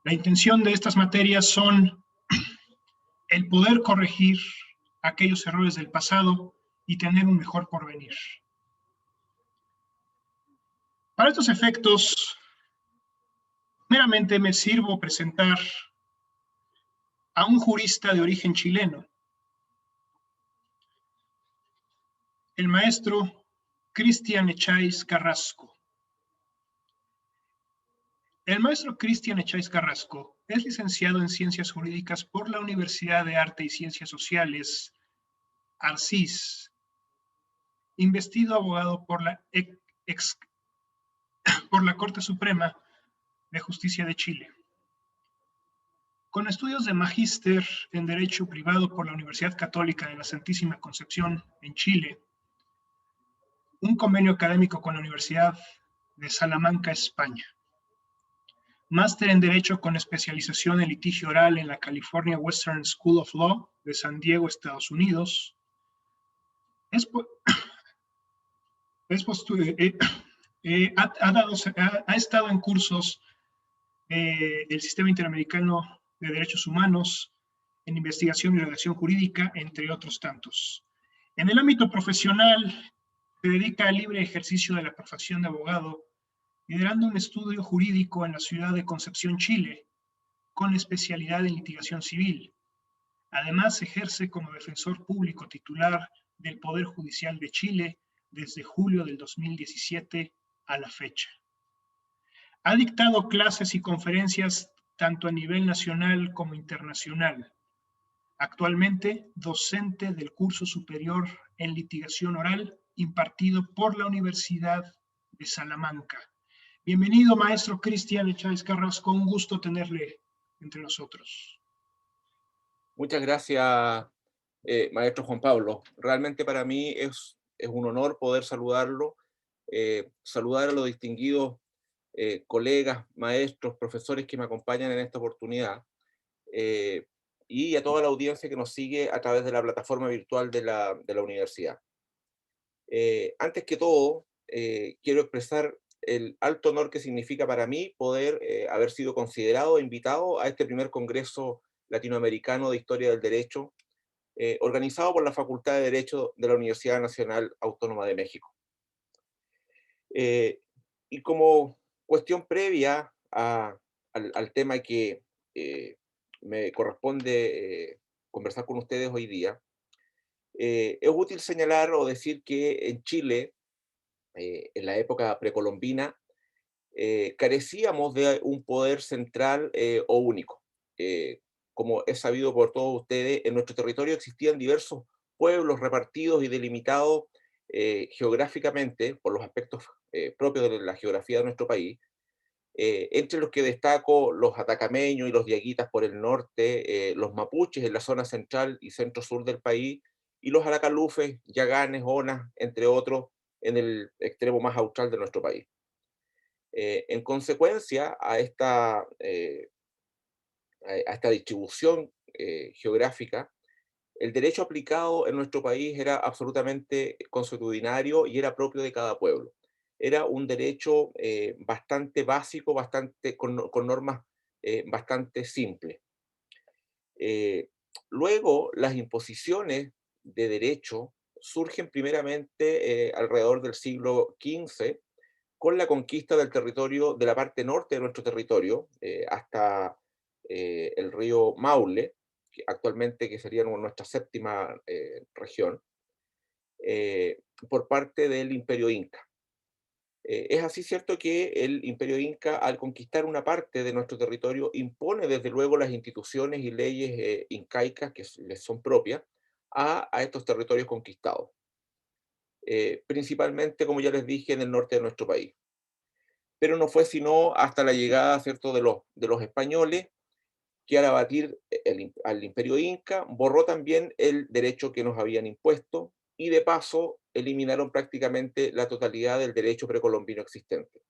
La intención de estas materias son el poder corregir aquellos errores del pasado y tener un mejor porvenir. Para estos efectos, meramente me sirvo presentar a un jurista de origen chileno, el maestro Cristian Echáiz Carrasco. El maestro Cristian Echáiz Carrasco es licenciado en Ciencias Jurídicas por la Universidad de Arte y Ciencias Sociales, ARCIS, investido abogado por la Corte Suprema de Justicia de Chile. Con estudios de magíster en Derecho Privado por la Universidad Católica de la Santísima Concepción en Chile, un convenio académico con la Universidad de Salamanca, España. Máster en Derecho con especialización en litigio oral en la California Western School of Law de San Diego, Estados Unidos. Ha estado en cursos del Sistema Interamericano de Derechos Humanos, en investigación y redacción jurídica, entre otros tantos. En el ámbito profesional, se dedica al libre ejercicio de la profesión de abogado, liderando un estudio jurídico en la ciudad de Concepción, Chile, con especialidad en litigación civil. Además, ejerce como defensor público titular del Poder Judicial de Chile desde julio del 2017 a la fecha. Ha dictado clases y conferencias tanto a nivel nacional como internacional. Actualmente, docente del curso superior en litigación oral impartido por la Universidad de Salamanca. Bienvenido, maestro Cristian Echáiz Carrasco, un gusto tenerle entre nosotros. Muchas gracias, maestro Juan Pablo. Realmente para mí es un honor poder saludarlo, saludar a los distinguidos colegas, maestros, profesores que me acompañan en esta oportunidad, y a toda la audiencia que nos sigue a través de la plataforma virtual de la universidad. Antes que todo, quiero expresar el alto honor que significa para mí poder haber sido considerado e invitado a este primer Congreso Latinoamericano de Historia del Derecho, organizado por la Facultad de Derecho de la Universidad Nacional Autónoma de México. Y como cuestión previa al tema que me corresponde conversar con ustedes hoy día, es útil señalar o decir que en Chile, en la época precolombina, carecíamos de un poder central o único. Como es sabido por todos ustedes, en nuestro territorio existían diversos pueblos repartidos y delimitados geográficamente por los aspectos propios de la geografía de nuestro país, entre los que destaco los atacameños y los diaguitas por el norte, los mapuches en la zona central y centro-sur del país, y los aracalufes, yaganes, onas, entre otros, en el extremo más austral de nuestro país. En consecuencia a esta distribución geográfica, el derecho aplicado en nuestro país era absolutamente consuetudinario y era propio de cada pueblo. Era un derecho bastante básico, con normas bastante simples. Luego, las imposiciones de derecho surgen primeramente alrededor del siglo XV, con la conquista del territorio, de la parte norte de nuestro territorio, hasta el río Maule, que sería nuestra séptima región, por parte del Imperio Inca. Es así cierto que el Imperio Inca, al conquistar una parte de nuestro territorio, impone desde luego las instituciones y leyes incaicas que les son propias a estos territorios conquistados. Principalmente, como ya les dije, en el norte de nuestro país. Pero no fue sino hasta la llegada, ¿cierto?, de los españoles, que al abatir al Imperio Inca, borró también el derecho que nos habían impuesto y de paso eliminaron prácticamente la totalidad del derecho precolombino existente.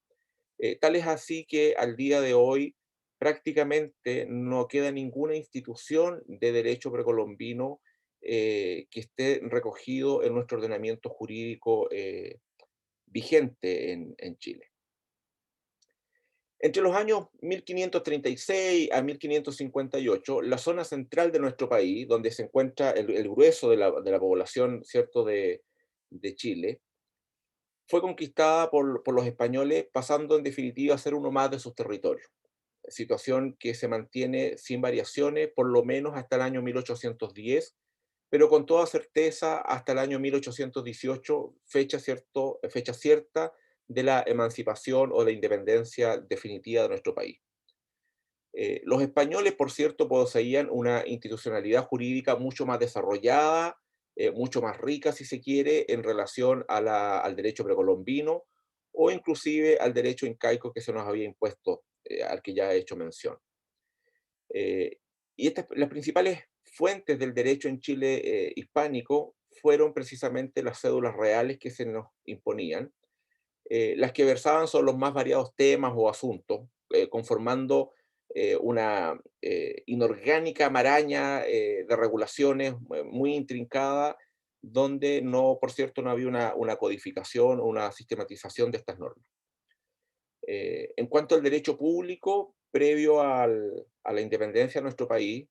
Tal es así que al día de hoy prácticamente no queda ninguna institución de derecho precolombino que esté recogido en nuestro ordenamiento jurídico vigente en Chile. Entre los años 1536 a 1558, la zona central de nuestro país, donde se encuentra el grueso de la población, ¿cierto?, de Chile, fue conquistada por los españoles, pasando en definitiva a ser uno más de sus territorios. Situación que se mantiene sin variaciones por lo menos hasta el año 1810, pero con toda certeza hasta el año 1818, fecha cierta de la emancipación o de independencia definitiva de nuestro país. Los españoles, por cierto, poseían una institucionalidad jurídica mucho más desarrollada, mucho más rica, si se quiere, en relación al derecho precolombino o inclusive al derecho incaico que se nos había impuesto, al que ya he hecho mención. Eh, las principales fuentes del derecho en Chile hispánico fueron precisamente las cédulas reales que se nos imponían, las que versaban sobre los más variados temas o asuntos, conformando una inorgánica maraña de regulaciones muy intrincada, donde no, por cierto, no había una codificación o una sistematización de estas normas. En cuanto al derecho público, previo a la independencia de nuestro país,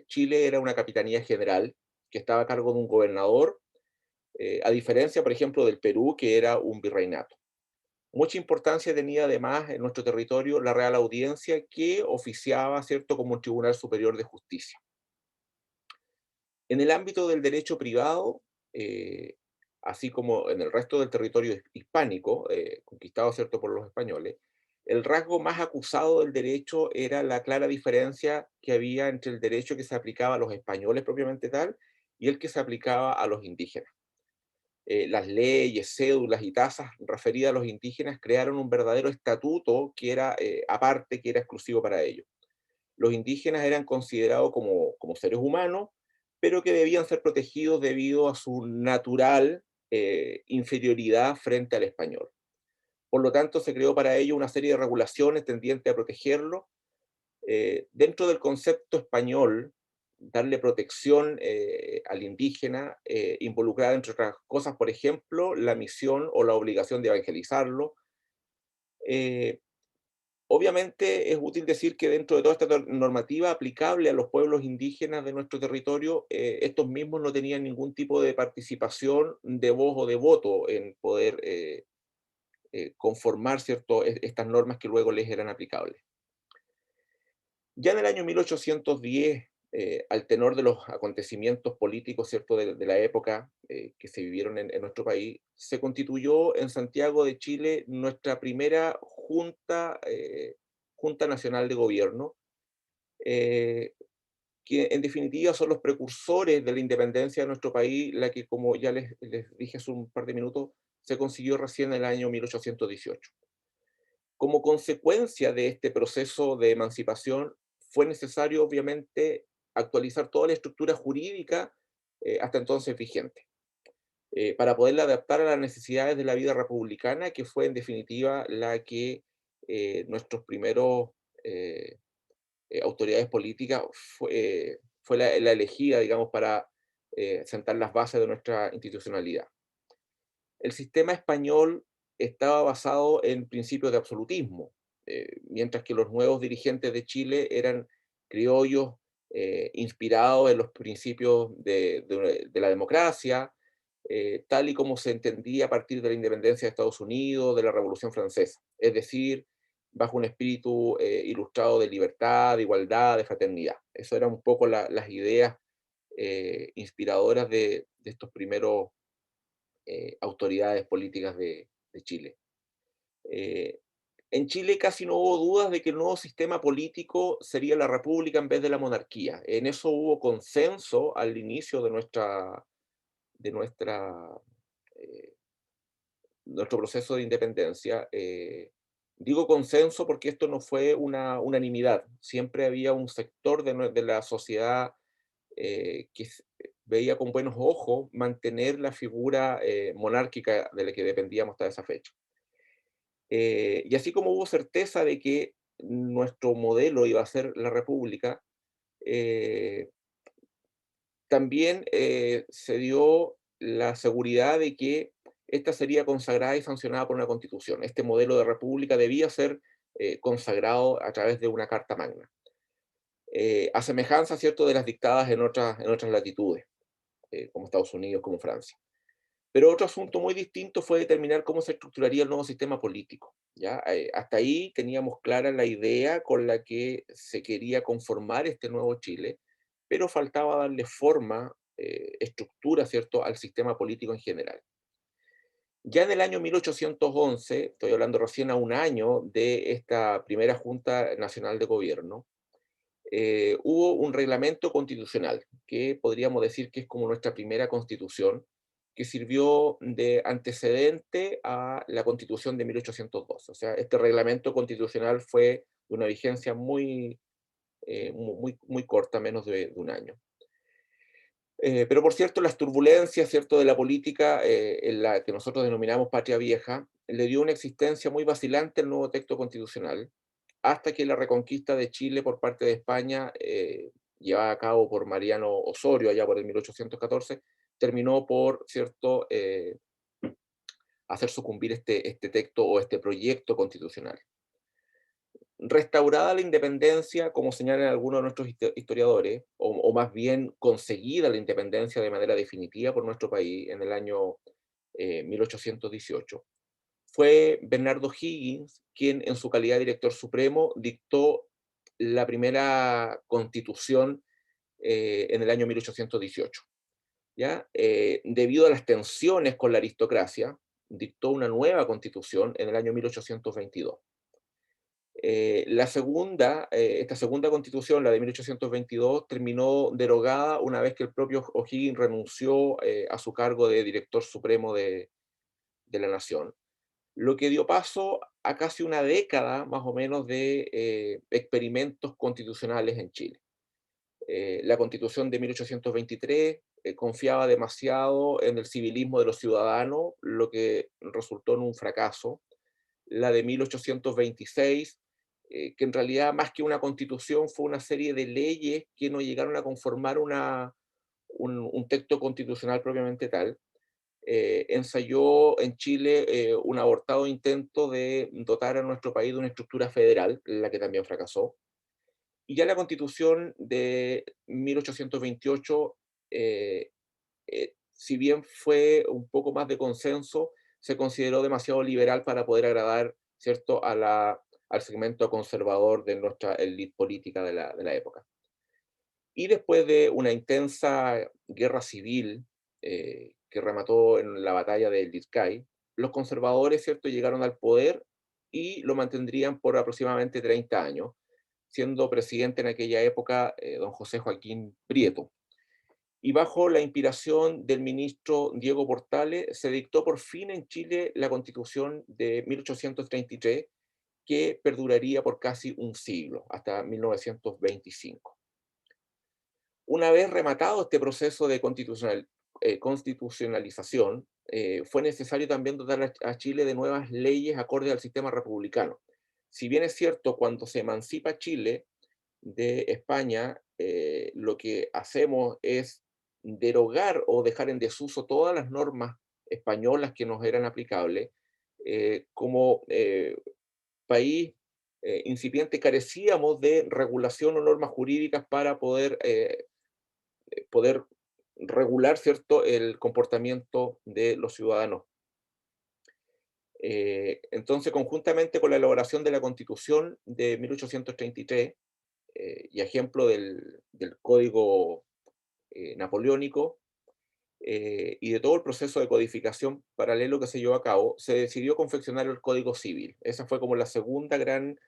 Chile era una capitanía general que estaba a cargo de un gobernador, a diferencia, por ejemplo, del Perú, que era un virreinato. Mucha importancia tenía además en nuestro territorio la Real Audiencia, que oficiaba, ¿cierto?, como un tribunal superior de justicia. En el ámbito del derecho privado, eh, así como en el resto del territorio hispánico, conquistado, ¿cierto?, por los españoles, el rasgo más acusado del derecho era la clara diferencia que había entre el derecho que se aplicaba a los españoles propiamente tal y el que se aplicaba a los indígenas. Las leyes, cédulas y tasas referidas a los indígenas crearon un verdadero estatuto que era aparte, que era exclusivo para ellos. Los indígenas eran considerados como seres humanos, pero que debían ser protegidos debido a su natural inferioridad frente al español. Por lo tanto, se creó para ello una serie de regulaciones tendientes a protegerlo. Dentro del concepto español, darle protección al indígena, involucrada, entre otras cosas, por ejemplo, la misión o la obligación de evangelizarlo. Eh, Obviamente es útil decir que dentro de toda esta normativa aplicable a los pueblos indígenas de nuestro territorio, estos mismos no tenían ningún tipo de participación de voz o de voto en poder conformar, ¿cierto?, estas normas que luego les eran aplicables. Ya en el año 1810, al tenor de los acontecimientos políticos, ¿cierto?, de la época que se vivieron en nuestro país, se constituyó en Santiago de Chile nuestra primera Junta Nacional de Gobierno, eh, que en definitiva son los precursores de la independencia de nuestro país, la que, como ya les dije hace un par de minutos, se consiguió recién en el año 1818. Como consecuencia de este proceso de emancipación, fue necesario, obviamente, actualizar toda la estructura jurídica hasta entonces vigente, para poderla adaptar a las necesidades de la vida republicana, que fue en definitiva la que nuestros primeros autoridades políticas fue la elegida, digamos, para sentar las bases de nuestra institucionalidad. El sistema español estaba basado en principios de absolutismo, mientras que los nuevos dirigentes de Chile eran criollos inspirados en los principios de la democracia, tal y como se entendía a partir de la independencia de Estados Unidos, de la Revolución Francesa, es decir, bajo un espíritu ilustrado de libertad, de igualdad, de fraternidad. Eso eran un poco las ideas inspiradoras de estos primeros autoridades políticas de Chile. Eh, en Chile casi no hubo dudas de que el nuevo sistema político sería la república en vez de la monarquía. En eso hubo consenso al inicio de eh, nuestro proceso de independencia. Digo consenso porque esto no fue una unanimidad. Siempre había un sector de la sociedad que veía con buenos ojos mantener la figura monárquica de la que dependíamos hasta esa fecha. Y así como hubo certeza de que nuestro modelo iba a ser la república, eh, también se dio la seguridad de que esta sería consagrada y sancionada por una constitución. Este modelo de república debía ser consagrado a través de una Carta Magna. A semejanza, ¿cierto?, de las dictadas en otras latitudes, como Estados Unidos, como Francia. Pero otro asunto muy distinto fue determinar cómo se estructuraría el nuevo sistema político, ¿ya? Hasta ahí teníamos clara la idea con la que se quería conformar este nuevo Chile, pero faltaba darle forma, estructura, ¿cierto?, al sistema político en general. Ya en el año 1811, estoy hablando recién a un año de esta primera Junta Nacional de Gobierno, hubo un reglamento constitucional, que podríamos decir que es como nuestra primera constitución, que sirvió de antecedente a la constitución de 1812. O sea, este reglamento constitucional fue de una vigencia muy corta, menos de un año. Pero por cierto, las turbulencias, ¿cierto?, de la política, en la que nosotros denominamos patria vieja, le dio una existencia muy vacilante al nuevo texto constitucional, hasta que la reconquista de Chile por parte de España, llevada a cabo por Mariano Osorio allá por el 1814, terminó por, cierto, hacer sucumbir este texto o este proyecto constitucional. Restaurada la independencia, como señalan algunos de nuestros historiadores, o más bien conseguida la independencia de manera definitiva por nuestro país en el año 1818, fue Bernardo Higgins quien en su calidad de director supremo dictó la primera constitución en el año 1818. ¿Ya? Debido a las tensiones con la aristocracia, dictó una nueva constitución en el año 1822. Esta segunda constitución, la de 1822, terminó derogada una vez que el propio O'Higgins renunció a su cargo de director supremo de la nación, lo que dio paso a casi una década más o menos de experimentos constitucionales en Chile. La constitución de 1823 confiaba demasiado en el civilismo de los ciudadanos, lo que resultó en un fracaso. La de 1826, que en realidad más que una constitución fue una serie de leyes que no llegaron a conformar un texto constitucional propiamente tal, ensayó en Chile un abortado intento de dotar a nuestro país de una estructura federal, la que también fracasó. Y ya la constitución de 1828, si bien fue un poco más de consenso, se consideró demasiado liberal para poder agradar, ¿cierto?, al segmento conservador de nuestra élite política de la época. Y después de una intensa guerra civil que remató en la batalla de Lircay, los conservadores, ¿cierto?, llegaron al poder y lo mantendrían por aproximadamente 30 años, siendo presidente en aquella época don José Joaquín Prieto. Y bajo la inspiración del ministro Diego Portales, se dictó por fin en Chile la Constitución de 1833, que perduraría por casi un siglo, hasta 1925. Una vez rematado este proceso de constitucionalización, fue necesario también dotar a Chile de nuevas leyes acordes al sistema republicano. Si bien es cierto, cuando se emancipa Chile de España, lo que hacemos es derogar o dejar en desuso todas las normas españolas que nos eran aplicables. Como país incipiente carecíamos de regulación o normas jurídicas para poder regular, ¿cierto?, el comportamiento de los ciudadanos. Entonces, conjuntamente con la elaboración de la Constitución de 1833, y ejemplo del Código Napoleónico, y de todo el proceso de codificación paralelo que se llevó a cabo, se decidió confeccionar el Código Civil. Esa fue como la segunda gran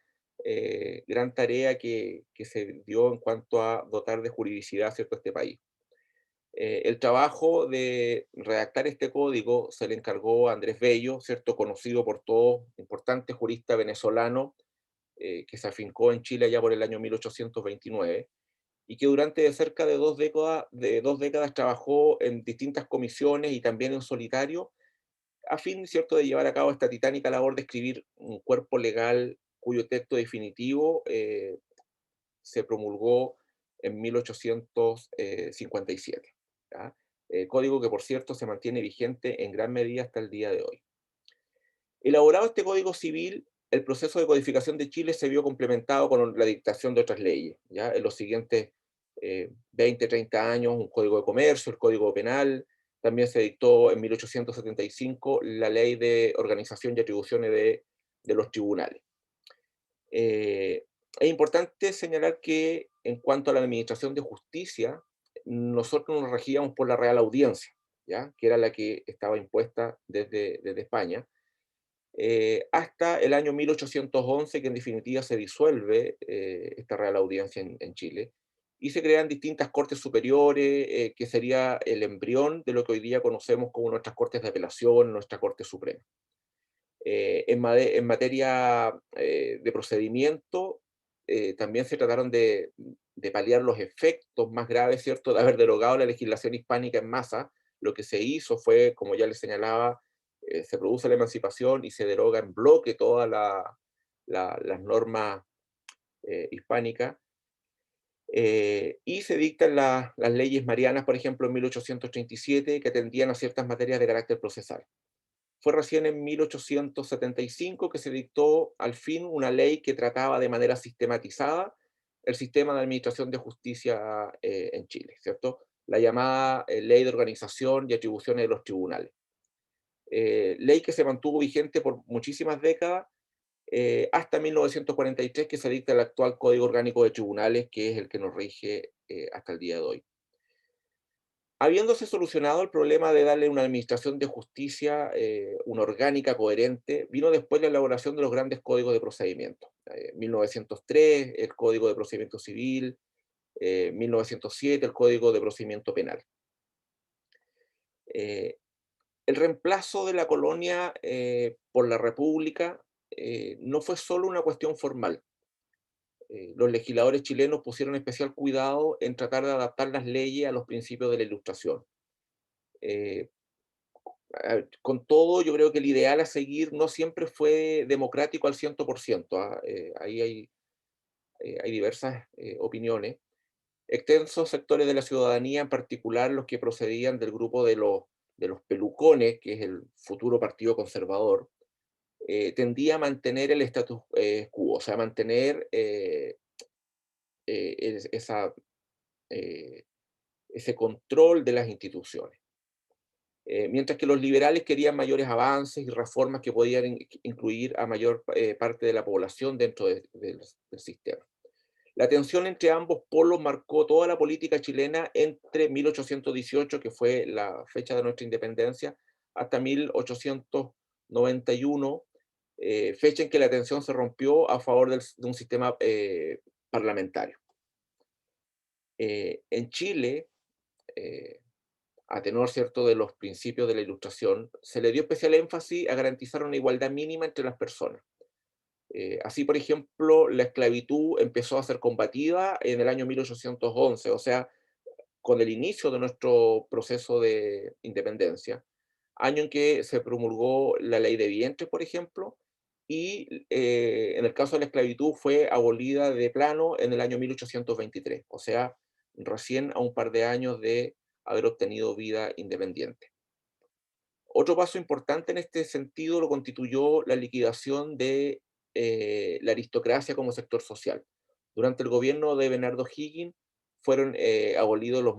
tarea que se dio en cuanto a dotar de juridicidad, ¿cierto?, a este país. El trabajo de redactar este código se le encargó a Andrés Bello, ¿cierto?, conocido por todos, importante jurista venezolano, que se afincó en Chile ya por el año 1829, y que durante cerca de dos décadas trabajó en distintas comisiones y también en solitario, a fin, ¿cierto?, de llevar a cabo esta titánica labor de escribir un cuerpo legal cuyo texto definitivo se promulgó en 1857. ¿Ya? Código que, por cierto, se mantiene vigente en gran medida hasta el día de hoy. Elaborado este Código Civil, el proceso de codificación de Chile se vio complementado con la dictación de otras leyes, ¿ya? En los siguientes 20, 30 años, un código de comercio, el código penal, también se dictó en 1875 la ley de organización y atribuciones de los tribunales. Es importante señalar que en cuanto a la administración de justicia, nosotros nos regíamos por la Real Audiencia, ¿ya? Que era la que estaba impuesta desde España, hasta el año 1811, que en definitiva se disuelve esta Real Audiencia en Chile, y se crean distintas cortes superiores, que sería el embrión de lo que hoy día conocemos como nuestras cortes de apelación, nuestra Corte Suprema. En materia de procedimiento, también se trataron de paliar los efectos más graves, ¿cierto?, de haber derogado la legislación hispánica en masa. Lo que se hizo fue, como ya les señalaba, se produce la emancipación y se deroga en bloque todas las normas hispánicas, y se dictan las leyes marianas, por ejemplo, en 1837, que atendían a ciertas materias de carácter procesal. Fue recién en 1875 que se dictó al fin una ley que trataba de manera sistematizada el sistema de administración de justicia en Chile, ¿cierto? La llamada Ley de Organización y Atribuciones de los Tribunales. Ley que se mantuvo vigente por muchísimas décadas, hasta 1943, que se dicta el actual Código Orgánico de Tribunales, que es el que nos rige hasta el día de hoy. Habiéndose solucionado el problema de darle una administración de justicia, una orgánica, coherente, vino después la elaboración de los grandes códigos de procedimiento. 1903, el Código de Procedimiento Civil, 1907, el Código de Procedimiento Penal. Eh, el reemplazo de la colonia por la república no fue solo una cuestión formal. Los legisladores chilenos pusieron especial cuidado en tratar de adaptar las leyes a los principios de la Ilustración. Eh, con todo, yo creo que el ideal a seguir no siempre fue democrático al 100%. Ahí hay diversas opiniones. Extensos sectores de la ciudadanía, en particular los que procedían del grupo de los pelucones, que es el futuro Partido Conservador, tendía a mantener el status quo, o sea, mantener esa, ese control de las instituciones. Mientras que los liberales querían mayores avances y reformas que podían incluir a mayor parte de la población dentro del sistema. La tensión entre ambos polos marcó toda la política chilena entre 1818, que fue la fecha de nuestra independencia, hasta 1891, fecha en que la tensión se rompió a favor de un sistema parlamentario. En Chile, eh, a tenor, ¿cierto?, de los principios de la Ilustración, se le dio especial énfasis a garantizar una igualdad mínima entre las personas. Así, por ejemplo, la esclavitud empezó a ser combatida en el año 1811, o sea, con el inicio de nuestro proceso de independencia, año en que se promulgó la ley de vientres, por ejemplo, y en el caso de la esclavitud fue abolida de plano en el año 1823, o sea, recién a un par de años de haber obtenido vida independiente. Otro paso importante en este sentido lo constituyó la liquidación de la aristocracia como sector social. Durante el gobierno de Bernardo Higgins fueron abolidos los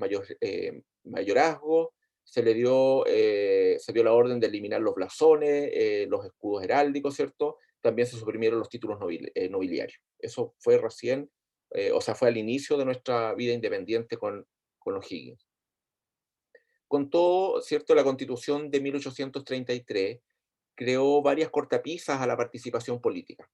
mayorazgos, se dio la orden de eliminar los blasones, los escudos heráldicos, ¿cierto? También se suprimieron los títulos nobiliarios. Eso fue recién, o sea, fue al inicio de nuestra vida independiente con los Higgins. Con todo, ¿cierto? La Constitución de 1833 creó varias cortapisas a la participación política,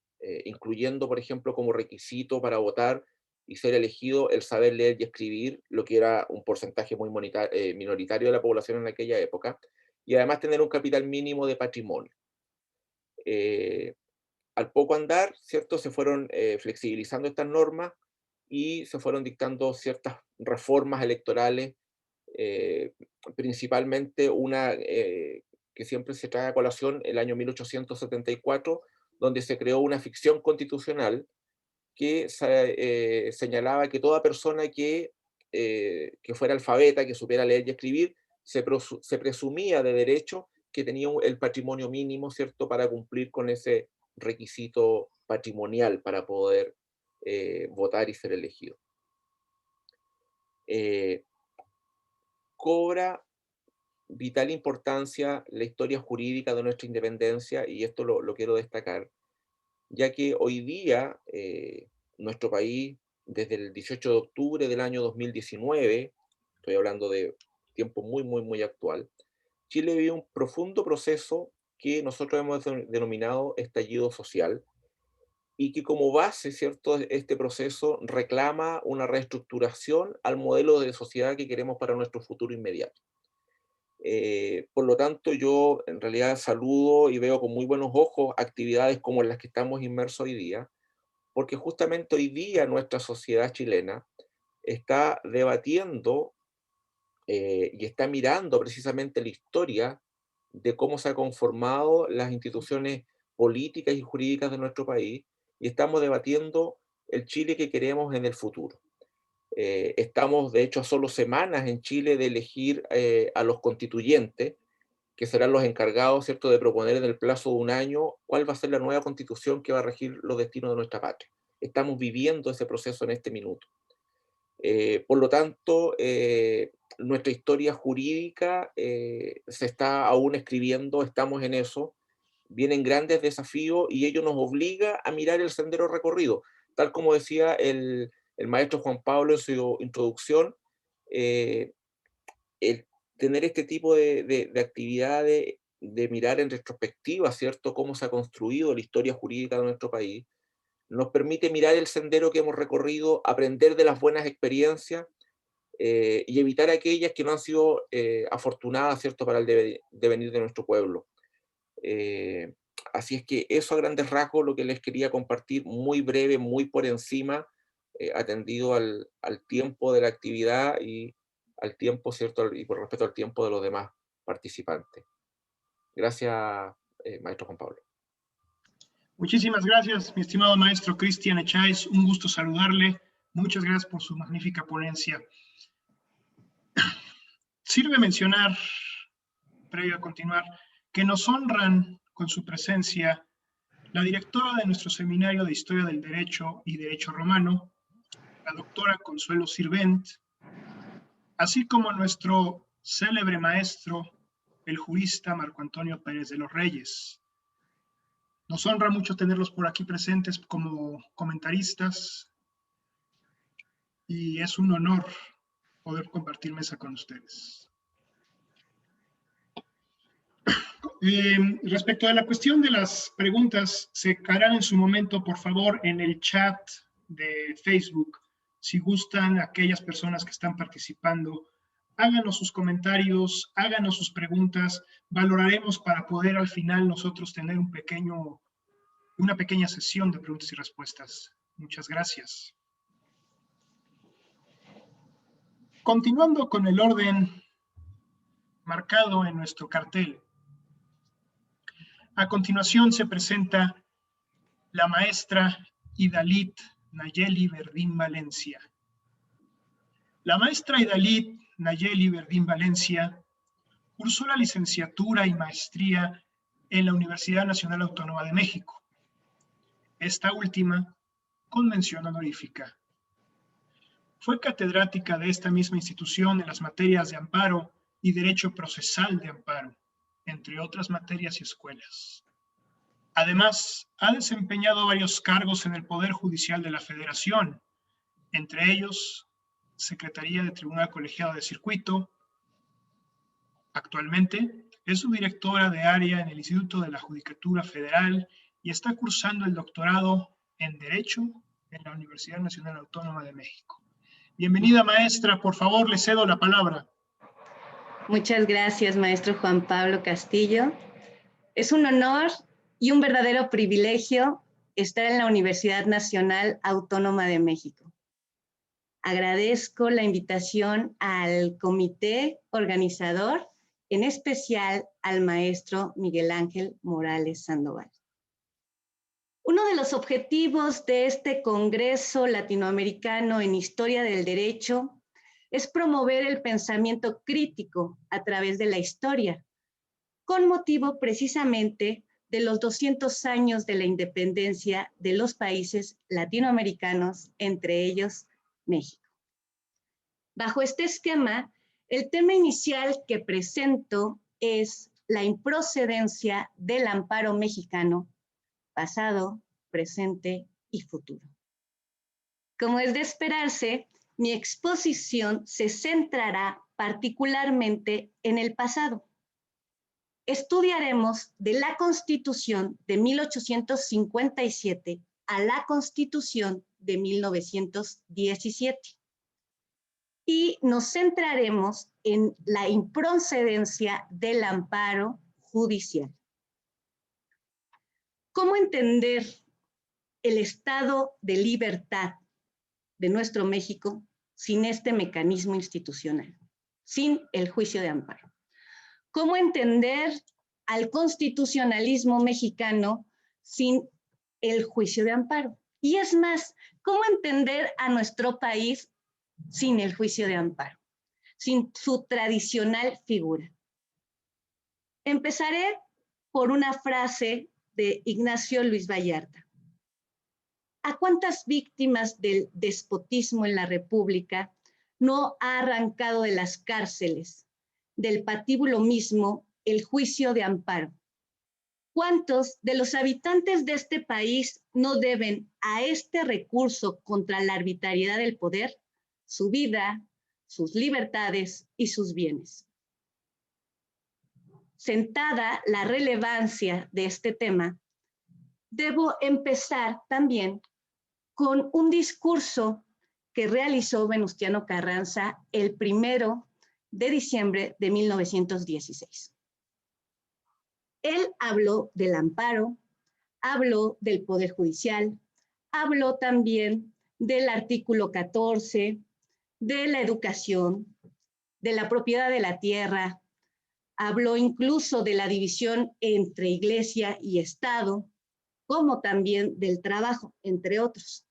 incluyendo, por ejemplo, como requisito para votar y ser elegido el saber leer y escribir, lo que era un porcentaje muy minoritario de la población en aquella época, y además tener un capital mínimo de patrimonio. Eh, Al poco andar, ¿cierto? Se fueron flexibilizando estas normas y se fueron dictando ciertas reformas electorales, eh, principalmente una que siempre se trae a colación, el año 1874, donde se creó una ficción constitucional que señalaba que toda persona que fuera alfabeta, que supiera leer y escribir, se presumía de derecho que tenía el patrimonio mínimo, ¿cierto?, para cumplir con ese requisito patrimonial para poder votar y ser elegido. Cobra vital importancia la historia jurídica de nuestra independencia, y esto lo quiero destacar, ya que hoy día nuestro país, desde el 18 de octubre del año 2019, estoy hablando de tiempo muy actual, Chile vive un profundo proceso que nosotros hemos denominado estallido social, y que como base, ¿cierto?, este proceso reclama una reestructuración al modelo de sociedad que queremos para nuestro futuro inmediato. Por lo tanto, yo en realidad saludo y veo con muy buenos ojos actividades como las que estamos inmersos hoy día, porque justamente hoy día nuestra sociedad chilena está debatiendo y está mirando precisamente la historia de cómo se han conformado las instituciones políticas y jurídicas de nuestro país, y estamos debatiendo el Chile que queremos en el futuro. Estamos, de hecho, a solo semanas en Chile de elegir a los constituyentes, que serán los encargados, ¿cierto?, de proponer en el plazo de un año cuál va a ser la nueva constitución que va a regir los destinos de nuestra patria. Estamos viviendo ese proceso en este minuto. Por lo tanto, nuestra historia jurídica se está aún escribiendo, estamos en eso, vienen grandes desafíos y ello nos obliga a mirar el sendero recorrido. Tal como decía el maestro Juan Pablo en su introducción, el tener este tipo de actividades, de mirar en retrospectiva, ¿cierto?, cómo se ha construido la historia jurídica de nuestro país, nos permite mirar el sendero que hemos recorrido, aprender de las buenas experiencias y evitar aquellas que no han sido afortunadas, ¿cierto?, para el devenir de nuestro pueblo. Así es que eso a grandes rasgos lo que les quería compartir, muy breve, muy por encima, atendido al tiempo de la actividad y al tiempo, ¿cierto?, y por respeto al tiempo de los demás participantes. Gracias, maestro Juan Pablo. Muchísimas gracias, mi estimado maestro Cristian Echáez. Un gusto saludarle. Muchas gracias por su magnífica ponencia. Sirve mencionar, previo a continuar, que nos honran con su presencia la directora de nuestro seminario de Historia del Derecho y Derecho Romano, la doctora Consuelo Sirvent, así como nuestro célebre maestro, el jurista Marco Antonio Pérez de los Reyes. Nos honra mucho tenerlos por aquí presentes como comentaristas y es un honor poder compartir mesa con ustedes. Respecto a la cuestión de las preguntas, se harán en su momento, por favor, en el chat de Facebook. Si gustan, aquellas personas que están participando, háganos sus comentarios, háganos sus preguntas. Valoraremos para poder al final nosotros tener una pequeña sesión de preguntas y respuestas. Muchas gracias. Continuando con el orden marcado en nuestro cartel. A continuación se presenta la maestra Idalit Nayeli Verdín Valencia. La maestra Idalit Nayeli Verdín Valencia cursó la licenciatura y maestría en la Universidad Nacional Autónoma de México. Esta última con mención honorífica. Fue catedrática de esta misma institución en las materias de amparo y derecho procesal de amparo, entre otras materias y escuelas. Además, ha desempeñado varios cargos en el Poder Judicial de la Federación, entre ellos, Secretaría de Tribunal Colegiado de Circuito. Actualmente, es subdirectora de área en el Instituto de la Judicatura Federal y está cursando el doctorado en Derecho en la Universidad Nacional Autónoma de México. Bienvenida, maestra. Por favor, le cedo la palabra. Muchas gracias, maestro Juan Pablo Castillo. Es un honor y un verdadero privilegio estar en la Universidad Nacional Autónoma de México. Agradezco la invitación al comité organizador, en especial al maestro Miguel Ángel Morales Sandoval. Uno de los objetivos de este Congreso Latinoamericano en Historia del Derecho es promover el pensamiento crítico a través de la historia, con motivo precisamente de los 200 años de la independencia de los países latinoamericanos, entre ellos México. Bajo este esquema, el tema inicial que presento es la improcedencia del amparo mexicano, pasado, presente y futuro. Como es de esperarse, mi exposición se centrará particularmente en el pasado. Estudiaremos de la Constitución de 1857 a la Constitución de 1917. Y nos centraremos en la improcedencia del amparo judicial. ¿Cómo entender el estado de libertad de nuestro México sin este mecanismo institucional, sin el juicio de amparo? ¿Cómo entender al constitucionalismo mexicano sin el juicio de amparo? Y es más, ¿cómo entender a nuestro país sin el juicio de amparo, sin su tradicional figura? Empezaré por una frase de Ignacio Luis Vallarta. ¿A cuántas víctimas del despotismo en la República no ha arrancado de las cárceles, del patíbulo mismo, el juicio de amparo? ¿Cuántos de los habitantes de este país no deben a este recurso contra la arbitrariedad del poder su vida, sus libertades y sus bienes? Sentada la relevancia de este tema, debo empezar también con un discurso que realizó Venustiano Carranza el 1 de diciembre de 1916. Él habló del amparo, habló del Poder Judicial, habló también del artículo 14, de la educación, de la propiedad de la tierra, habló incluso de la división entre Iglesia y Estado, como también del trabajo, entre otros.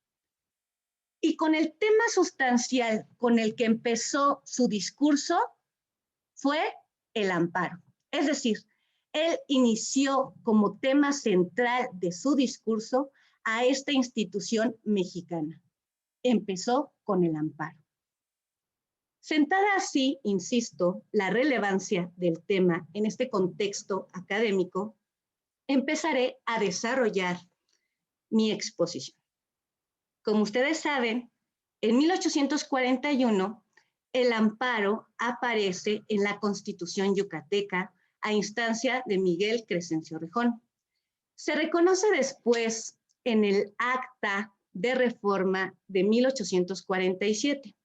Y con el tema sustancial con el que empezó su discurso fue el amparo. Es decir, él inició como tema central de su discurso a esta institución mexicana. Empezó con el amparo. Sentada así, insisto, la relevancia del tema en este contexto académico, empezaré a desarrollar mi exposición. Como ustedes saben, en 1841, el amparo aparece en la Constitución yucateca a instancia de Miguel Crescencio Rejón. Se reconoce después en el Acta de Reforma de 1847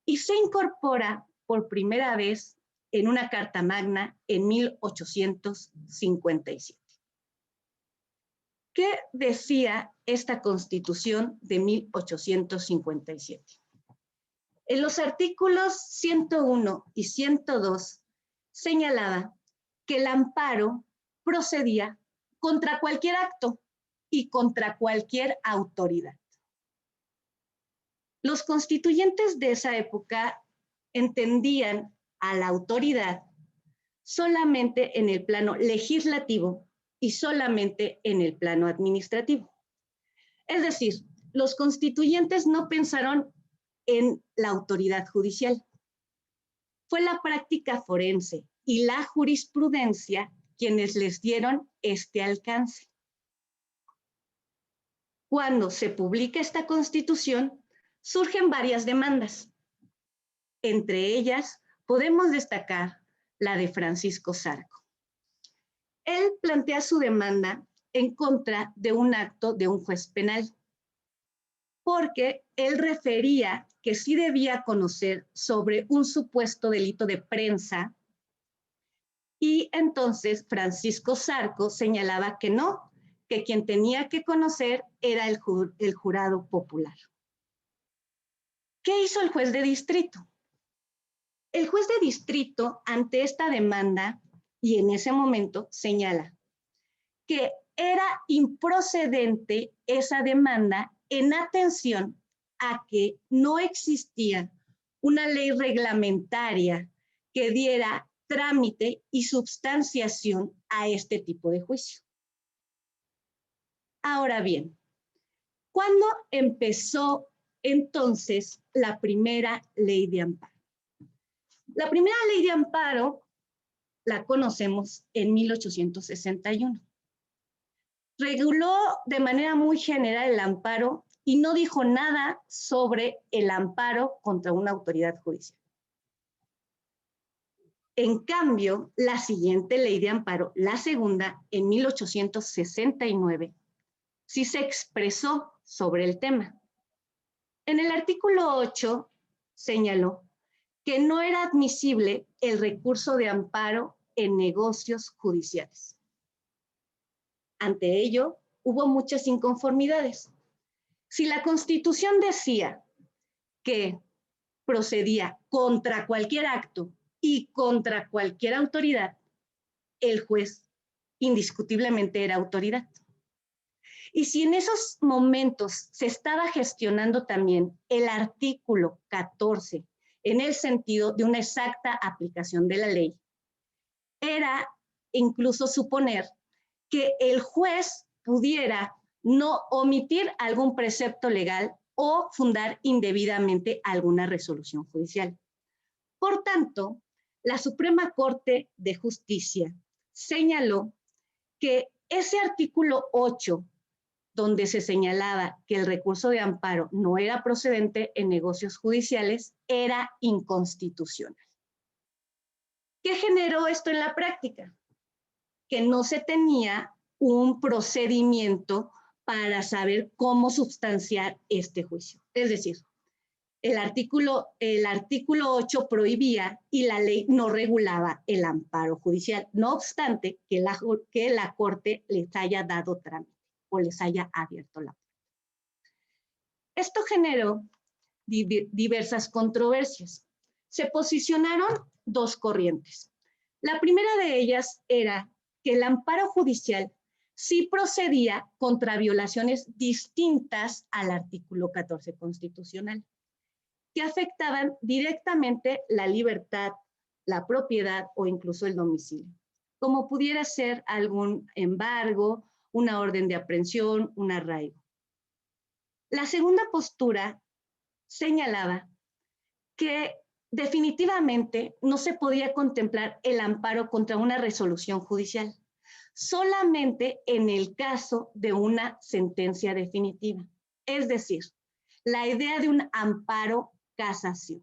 y se incorpora por primera vez en una Carta Magna en 1857. ¿Qué decía esta Constitución de 1857? En los artículos 101 y 102 señalaba que el amparo procedía contra cualquier acto y contra cualquier autoridad. Los constituyentes de esa época entendían a la autoridad solamente en el plano legislativo y solamente en el plano administrativo. Es decir, los constituyentes no pensaron en la autoridad judicial. Fue la práctica forense y la jurisprudencia quienes les dieron este alcance. Cuando se publica esta Constitución, surgen varias demandas. Entre ellas, podemos destacar la de Francisco Zarco. Él plantea su demanda en contra de un acto de un juez penal, porque él refería que sí debía conocer sobre un supuesto delito de prensa, y entonces Francisco Zarco señalaba que no, que quien tenía que conocer era el jurado popular. ¿Qué hizo el juez de distrito? El juez de distrito, ante esta demanda, y en ese momento señala que era improcedente esa demanda en atención a que no existía una ley reglamentaria que diera trámite y substanciación a este tipo de juicio. Ahora bien, ¿cuándo empezó entonces la primera ley de amparo? La primera ley de amparo la conocemos en 1861. Reguló de manera muy general el amparo y no dijo nada sobre el amparo contra una autoridad judicial. En cambio, la siguiente ley de amparo, la segunda, en 1869, sí se expresó sobre el tema. En el artículo 8 señaló que no era admisible el recurso de amparo en negocios judiciales. Ante ello, hubo muchas inconformidades. Si la Constitución decía que procedía contra cualquier acto y contra cualquier autoridad, el juez indiscutiblemente era autoridad. Y si en esos momentos se estaba gestionando también el artículo 14 en el sentido de una exacta aplicación de la ley, era incluso suponer que el juez pudiera no omitir algún precepto legal o fundar indebidamente alguna resolución judicial. Por tanto, la Suprema Corte de Justicia señaló que ese artículo 8, donde se señalaba que el recurso de amparo no era procedente en negocios judiciales, era inconstitucional. ¿Qué generó esto en la práctica? Que no se tenía un procedimiento para saber cómo sustanciar este juicio. Es decir, el artículo 8 prohibía y la ley no regulaba el amparo judicial, no obstante que la Corte les haya dado trámite o les haya abierto la puerta. Esto generó diversas controversias. Se posicionaron dos corrientes. La primera de ellas era que el amparo judicial sí procedía contra violaciones distintas al artículo 14 constitucional, que afectaban directamente la libertad, la propiedad o incluso el domicilio, como pudiera ser algún embargo, una orden de aprehensión, un arraigo. La segunda postura señalaba que definitivamente no se podía contemplar el amparo contra una resolución judicial, solamente en el caso de una sentencia definitiva. Es decir, la idea de un amparo casación.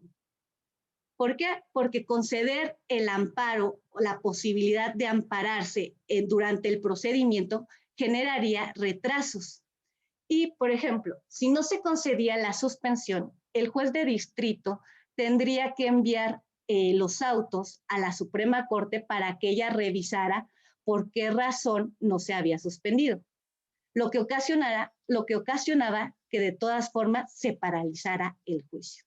¿Por qué? Porque conceder el amparo o la posibilidad de ampararse durante el procedimiento generaría retrasos. Y, por ejemplo, si no se concedía la suspensión, el juez de distrito tendría que enviar los autos a la Suprema Corte para que ella revisara por qué razón no se había suspendido, lo que ocasionaba que de todas formas se paralizara el juicio.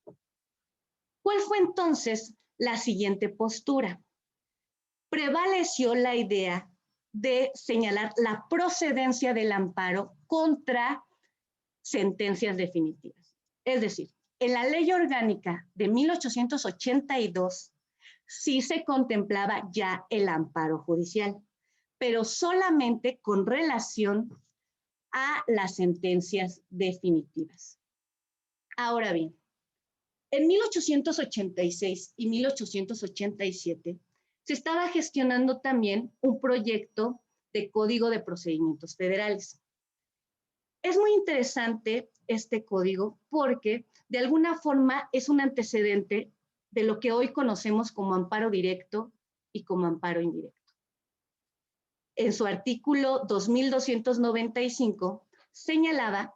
¿Cuál fue entonces la siguiente postura? Prevaleció la idea de señalar la procedencia del amparo contra sentencias definitivas. Es decir, en la Ley Orgánica de 1882 sí se contemplaba ya el amparo judicial, pero solamente con relación a las sentencias definitivas. Ahora bien, en 1886 y 1887 se estaba gestionando también un proyecto de Código de Procedimientos Federales. Es muy interesante este código porque de alguna forma es un antecedente de lo que hoy conocemos como amparo directo y como amparo indirecto. En su artículo 2295 señalaba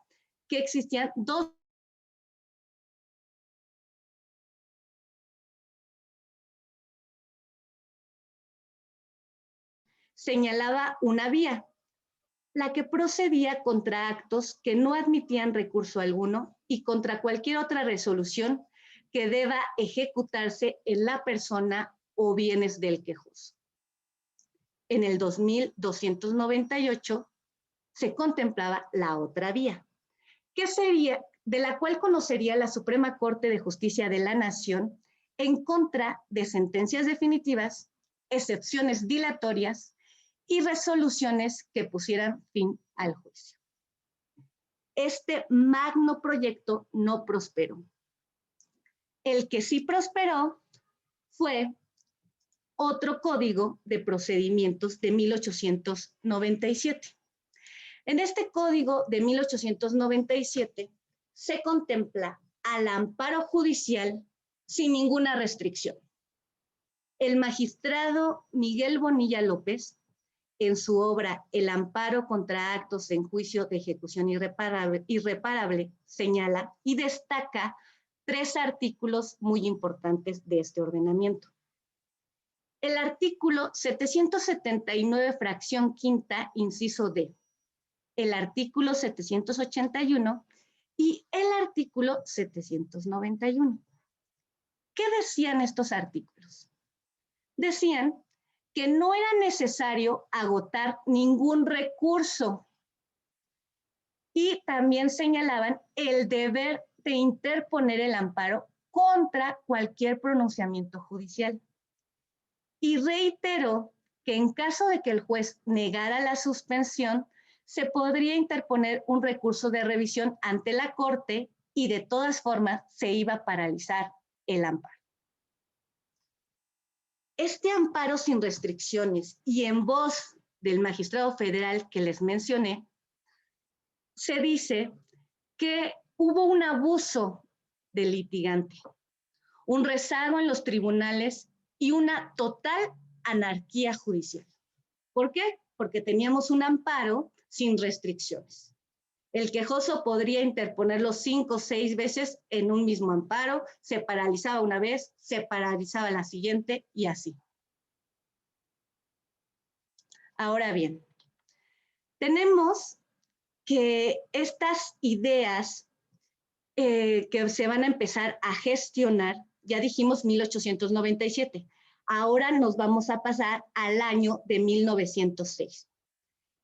que existían dos señalaba una vía, la que procedía contra actos que no admitían recurso alguno y contra cualquier otra resolución que deba ejecutarse en la persona o bienes del quejoso. En el 2298 se contemplaba la otra vía, que sería, de la cual conocería la Suprema Corte de Justicia de la Nación en contra de sentencias definitivas, excepciones dilatorias y resoluciones que pusieran fin al juicio. este magno proyecto no prosperó. El que sí prosperó fue otro código de procedimientos de 1897. En este código de 1897 se contempla al amparo judicial sin ninguna restricción. El magistrado Miguel Bonilla López, en su obra El amparo contra actos en juicio de ejecución irreparable, señala y destaca 3 artículos muy importantes de este ordenamiento. El artículo 779, fracción quinta, inciso D, el artículo 781 y el artículo 791. ¿Qué decían estos artículos? Decían que no era necesario agotar ningún recurso y también señalaban el deber de interponer el amparo contra cualquier pronunciamiento judicial. Y reiteró que en caso de que el juez negara la suspensión, se podría interponer un recurso de revisión ante la Corte y de todas formas se iba a paralizar el amparo. Este amparo sin restricciones y en voz del magistrado federal que les mencioné, se dice que hubo un abuso del litigante, un rezago en los tribunales y una total anarquía judicial. ¿Por qué? Porque teníamos un amparo sin restricciones. El quejoso podría interponerlo 5 o 6 veces en un mismo amparo, se paralizaba una vez, se paralizaba la siguiente y así. Ahora bien, tenemos que estas ideas que se van a empezar a gestionar, ya dijimos 1897, ahora nos vamos a pasar al año de 1906.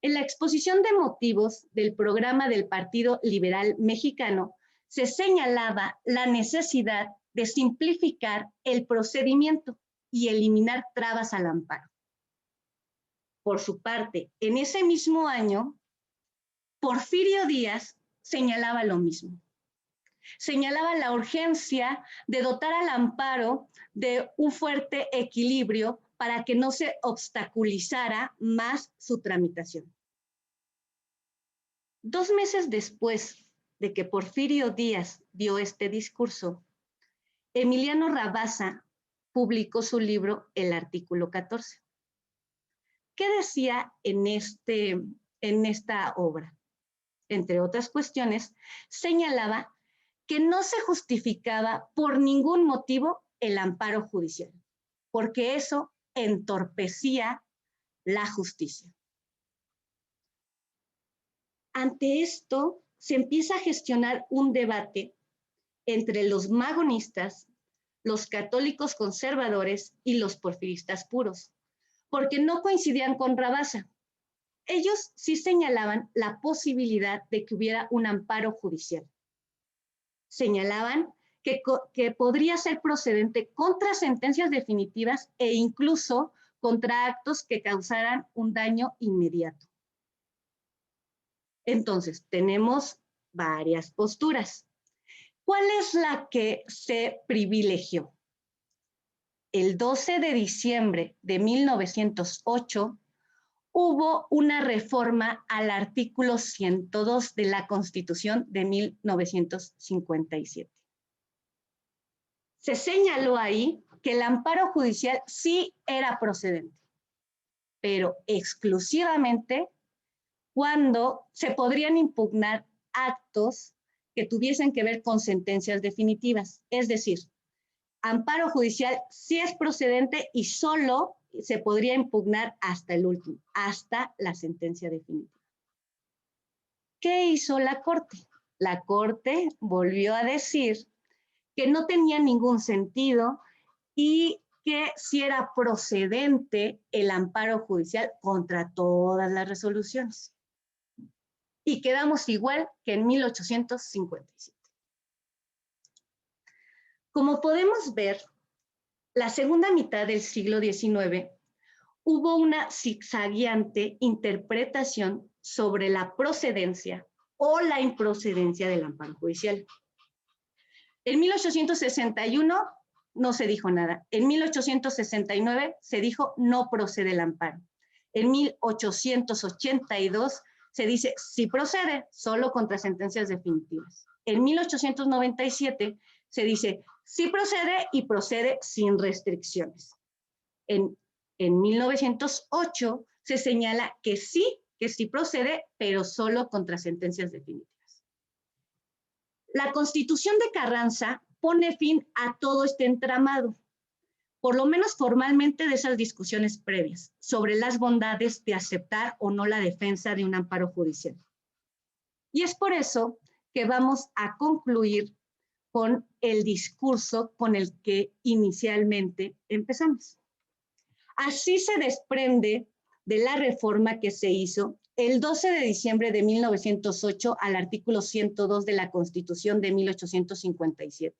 En la exposición de motivos del programa del Partido Liberal Mexicano, se señalaba la necesidad de simplificar el procedimiento y eliminar trabas al amparo. Por su parte, en ese mismo año, Porfirio Díaz señalaba lo mismo. Señalaba la urgencia de dotar al amparo de un fuerte equilibrio para que no se obstaculizara más su tramitación. 2 meses después de que Porfirio Díaz dio este discurso, Emiliano Rabasa publicó su libro El artículo 14. ¿Qué decía en esta obra? Entre otras cuestiones, señalaba que no se justificaba por ningún motivo el amparo judicial, porque eso entorpecía la justicia. Ante esto, se empieza a gestionar un debate entre los magonistas, los católicos conservadores y los porfiristas puros, porque no coincidían con Rabasa. Ellos sí señalaban la posibilidad de que hubiera un amparo judicial. Señalaban que podría ser procedente contra sentencias definitivas e incluso contra actos que causaran un daño inmediato. Entonces, tenemos varias posturas. ¿Cuál es la que se privilegió? El 12 de diciembre de 1908 hubo una reforma al artículo 102 de la Constitución de 1957. Se señaló ahí que el amparo judicial sí era procedente, pero exclusivamente cuando se podrían impugnar actos que tuviesen que ver con sentencias definitivas. Es decir, amparo judicial sí es procedente y solo se podría impugnar hasta el último, hasta la sentencia definitiva. ¿Qué hizo la Corte? La Corte volvió a decir que no tenía ningún sentido y que sí era procedente el amparo judicial contra todas las resoluciones. Y quedamos igual que en 1857. Como podemos ver, la segunda mitad del siglo XIX hubo una zigzagueante interpretación sobre la procedencia o la improcedencia del amparo judicial. En 1861 no se dijo nada. En 1869 se dijo no procede el amparo. En 1882 se dice sí procede, solo contra sentencias definitivas. En 1897 se dice sí procede y procede sin restricciones. En 1908 se señala que sí procede, pero solo contra sentencias definitivas. La Constitución de Carranza pone fin a todo este entramado, por lo menos formalmente, de esas discusiones previas sobre las bondades de aceptar o no la defensa de un amparo judicial. Y es por eso que vamos a concluir con el discurso con el que inicialmente empezamos. Así se desprende de la reforma que se hizo el 12 de diciembre de 1908 al artículo 102 de la Constitución de 1857.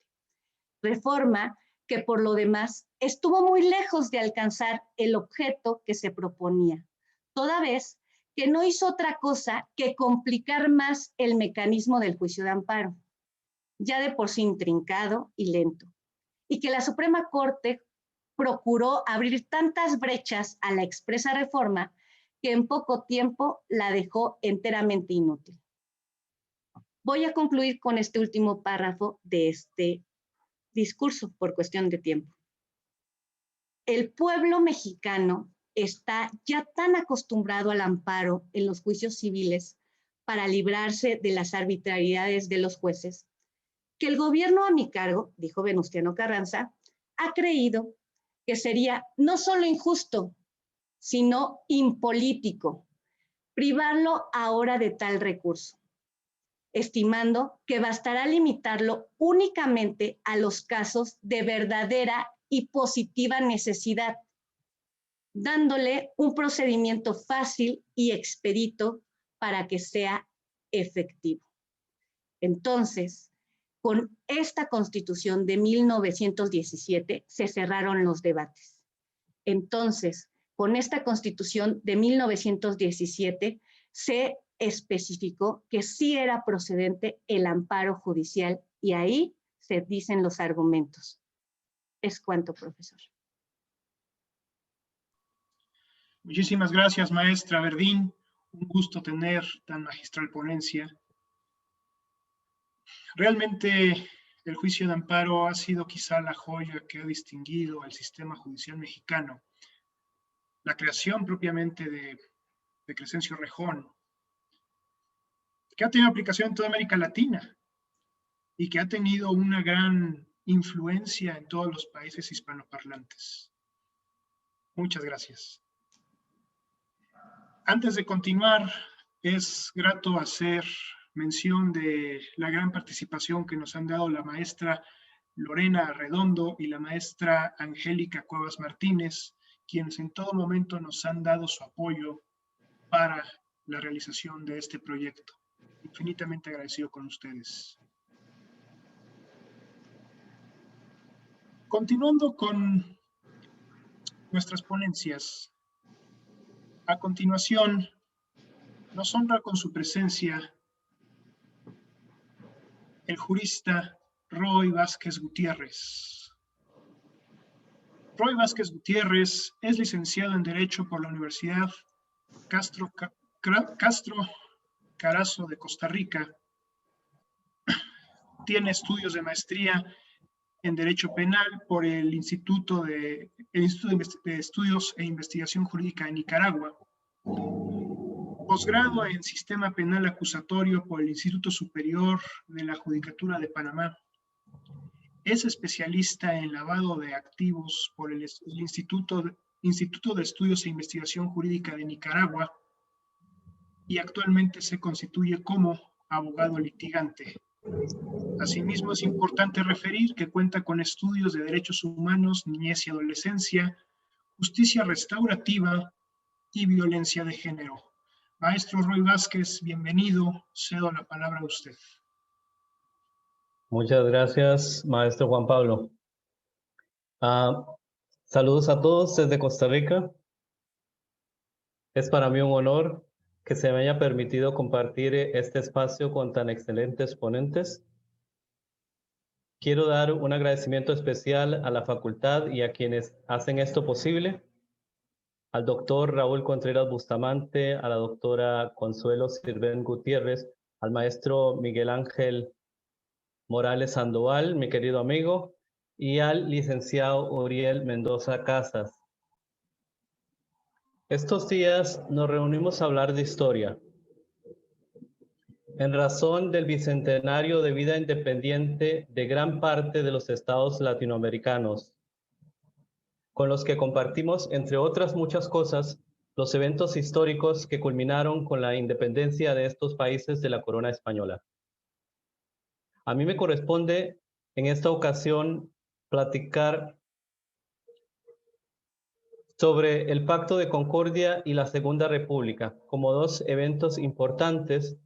Reforma que por lo demás estuvo muy lejos de alcanzar el objeto que se proponía, toda vez que no hizo otra cosa que complicar más el mecanismo del juicio de amparo, ya de por sí intrincado y lento, y que la Suprema Corte procuró abrir tantas brechas a la expresa reforma que en poco tiempo la dejó enteramente inútil. Voy a concluir con este último párrafo de este discurso por cuestión de tiempo. El pueblo mexicano está ya tan acostumbrado al amparo en los juicios civiles para librarse de las arbitrariedades de los jueces, que el gobierno a mi cargo, dijo Venustiano Carranza, ha creído que sería no solo injusto, sino impolítico privarlo ahora de tal recurso, estimando que bastará limitarlo únicamente a los casos de verdadera y positiva necesidad, dándole un procedimiento fácil y expedito para que sea efectivo. Entonces, con esta Constitución de 1917 se cerraron los debates. Entonces, con esta Constitución de 1917 se especificó que sí era procedente el amparo judicial y ahí se dicen los argumentos. Es cuanto, profesor. Muchísimas gracias, maestra Verdín. Un gusto tener tan magistral ponencia. Realmente el juicio de amparo ha sido quizá la joya que ha distinguido al sistema judicial mexicano. La creación propiamente de Crescencio Rejón, que ha tenido aplicación en toda América Latina y que ha tenido una gran influencia en todos los países hispanoparlantes. Muchas gracias. Antes de continuar, es grato hacer mención de la gran participación que nos han dado la maestra Lorena Arredondo y la maestra Angélica Cuevas Martínez, quienes en todo momento nos han dado su apoyo para la realización de este proyecto. Infinitamente agradecido con ustedes. Continuando con nuestras ponencias, a continuación nos honra con su presencia el jurista Roy Vázquez Gutiérrez. Roy Vázquez Gutiérrez es licenciado en Derecho por la Universidad Castro Carazo de Costa Rica. Tiene estudios de maestría en Derecho Penal por el Instituto de Estudios e Investigación Jurídica de Nicaragua. Posgrado en Sistema Penal Acusatorio por el Instituto Superior de la Judicatura de Panamá. Es especialista en lavado de activos por el Instituto de Estudios e Investigación Jurídica de Nicaragua y actualmente se constituye como abogado litigante. Asimismo, es importante referir que cuenta con estudios de derechos humanos, niñez y adolescencia, justicia restaurativa y violencia de género. Maestro Roy Vázquez, bienvenido. Cedo la palabra a usted. Muchas gracias, maestro Juan Pablo. Saludos a todos desde Costa Rica. Es para mí un honor que se me haya permitido compartir este espacio con tan excelentes ponentes. Quiero dar un agradecimiento especial a la facultad y a quienes hacen esto posible, al doctor Raúl Contreras Bustamante, a la doctora Consuelo Sirven Gutiérrez, al maestro Miguel Ángel Morales Sandoval, mi querido amigo, y al licenciado Uriel Mendoza Casas. Estos días nos reunimos a hablar de historia, en razón del bicentenario de vida independiente de gran parte de los estados latinoamericanos, con los que compartimos, entre otras muchas cosas, los eventos históricos que culminaron con la independencia de estos países de la corona española. A mí me corresponde en esta ocasión platicar sobre el Pacto de Concordia y la Segunda República como dos eventos importantes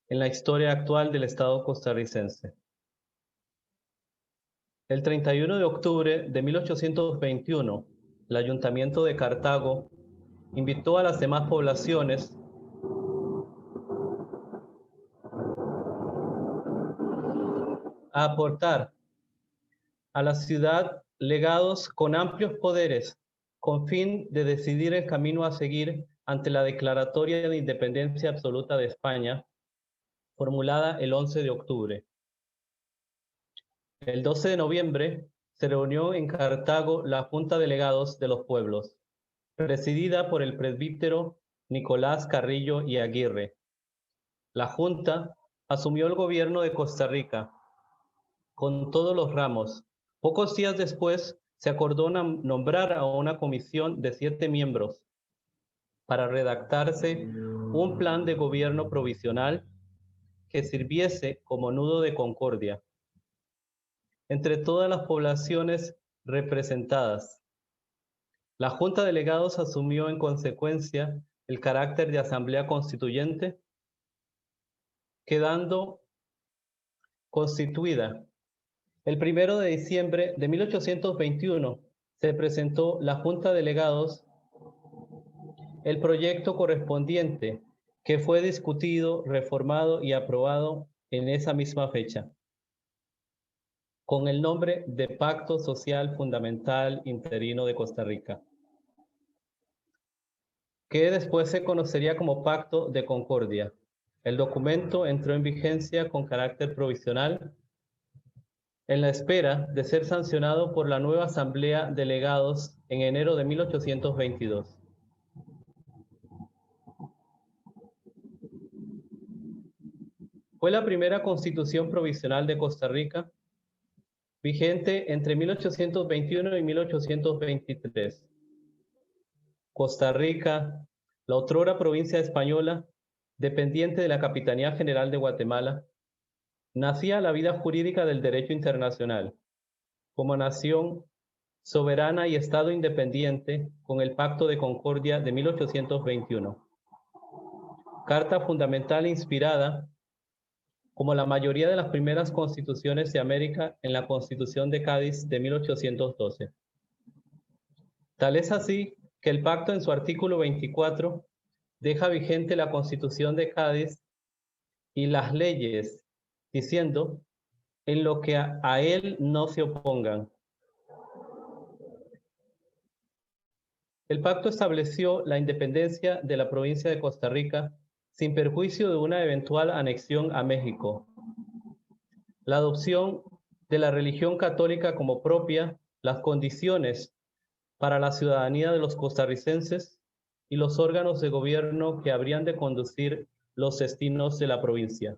en la historia actual del Estado costarricense. El 31 de octubre de 1821, el Ayuntamiento de Cartago invitó a las demás poblaciones a aportar a la ciudad legados con amplios poderes, con fin de decidir el camino a seguir ante la declaratoria de independencia absoluta de España, formulada el 11 de octubre. El 12 de noviembre se reunió en Cartago la Junta de Legados de los Pueblos, presidida por el presbítero Nicolás Carrillo y Aguirre. La Junta asumió el gobierno de Costa Rica con todos los ramos. Pocos días después se acordó nombrar a una comisión de 7 miembros para redactarse un plan de gobierno provisional que sirviese como nudo de concordia entre todas las poblaciones representadas. La Junta de Delegados asumió en consecuencia el carácter de asamblea constituyente, quedando constituida. El 1 de diciembre de 1821 se presentó la Junta de Delegados el proyecto correspondiente que fue discutido, reformado y aprobado en esa misma fecha, con el nombre de Pacto Social Fundamental Interino de Costa Rica, que después se conocería como Pacto de Concordia. El documento entró en vigencia con carácter provisional en la espera de ser sancionado por la nueva Asamblea de Delegados en enero de 1822. Fue la primera constitución provisional de Costa Rica, vigente entre 1821 y 1823. Costa Rica, la otrora provincia española, dependiente de la Capitanía General de Guatemala, nacía la vida jurídica del derecho internacional, como nación soberana y Estado independiente con el Pacto de Concordia de 1821. Carta fundamental inspirada, como la mayoría de las primeras constituciones de América, en la Constitución de Cádiz de 1812. Tal es así que el pacto en su artículo 24 deja vigente la Constitución de Cádiz y las leyes, diciendo, en lo que a él no se opongan. El pacto estableció la independencia de la provincia de Costa Rica sin perjuicio de una eventual anexión a México, la adopción de la religión católica como propia, las condiciones para la ciudadanía de los costarricenses y los órganos de gobierno que habrían de conducir los destinos de la provincia.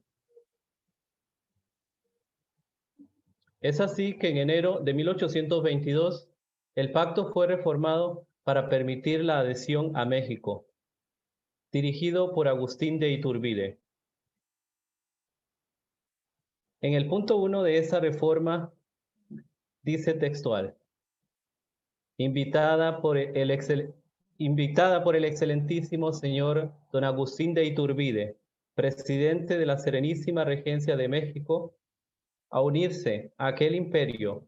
Es así que en enero de 1822 el pacto fue reformado para permitir la adhesión a México, dirigido por Agustín de Iturbide. En el punto 1 de esa reforma dice textual: invitada por el excelentísimo señor don Agustín de Iturbide, presidente de la Serenísima Regencia de México, a unirse a aquel imperio,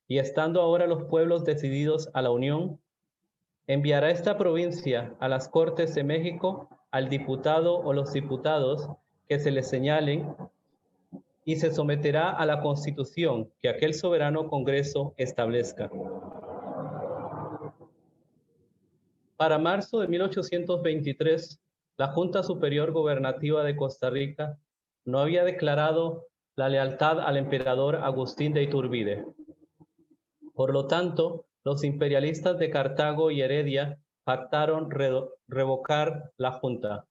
y estando ahora los pueblos decididos a la unión, enviará esta provincia a las Cortes de México al diputado o los diputados que se les señalen y se someterá a la Constitución que aquel soberano Congreso establezca. Para marzo de 1823, la Junta Superior Gubernativa de Costa Rica no había declarado la lealtad al emperador Agustín de Iturbide. Por lo tanto, los imperialistas de Cartago y Heredia pactaron revocar la Junta.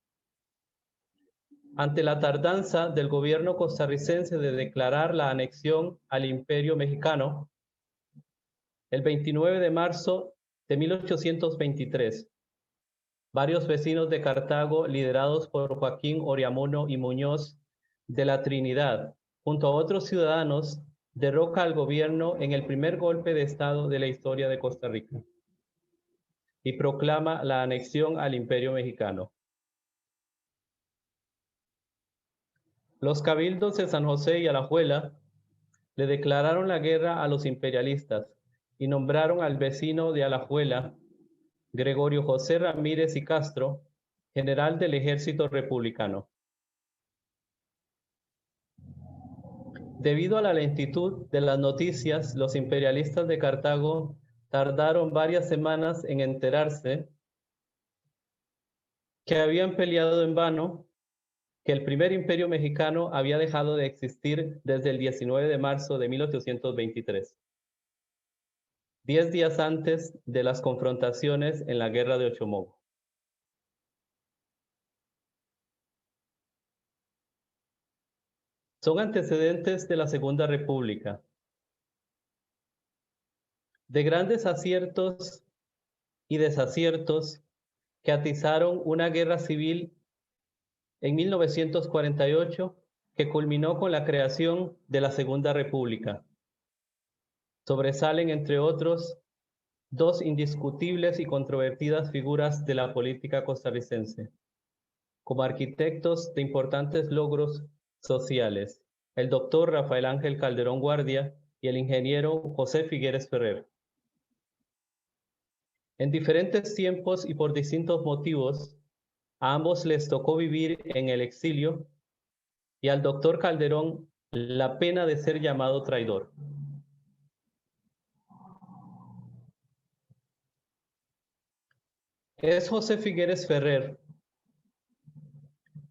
Ante la tardanza del gobierno costarricense de declarar la anexión al Imperio Mexicano, el 29 de marzo de 1823, varios vecinos de Cartago, liderados por Joaquín Oriamuno y Muñoz de la Trinidad, junto a otros ciudadanos, derroca al gobierno en el primer golpe de Estado de la historia de Costa Rica y proclama la anexión al Imperio Mexicano. Los cabildos de San José y Alajuela le declararon la guerra a los imperialistas y nombraron al vecino de Alajuela, Gregorio José Ramírez y Castro, general del ejército republicano. Debido a la lentitud de las noticias, los imperialistas de Cartago tardaron varias semanas en enterarse que habían peleado en vano, que el primer imperio mexicano había dejado de existir desde el 19 de marzo de 1823, 10 días antes de las confrontaciones en la Guerra de Ochomogo. Son antecedentes de la Segunda República, de grandes aciertos y desaciertos que atizaron una guerra civil en 1948 que culminó con la creación de la Segunda República. Sobresalen, entre otros, dos indiscutibles y controvertidas figuras de la política costarricense, como arquitectos de importantes logros sociales, el doctor Rafael Ángel Calderón Guardia y el ingeniero José Figueres Ferrer. En diferentes tiempos y por distintos motivos, a ambos les tocó vivir en el exilio y al doctor Calderón la pena de ser llamado traidor. Es José Figueres Ferrer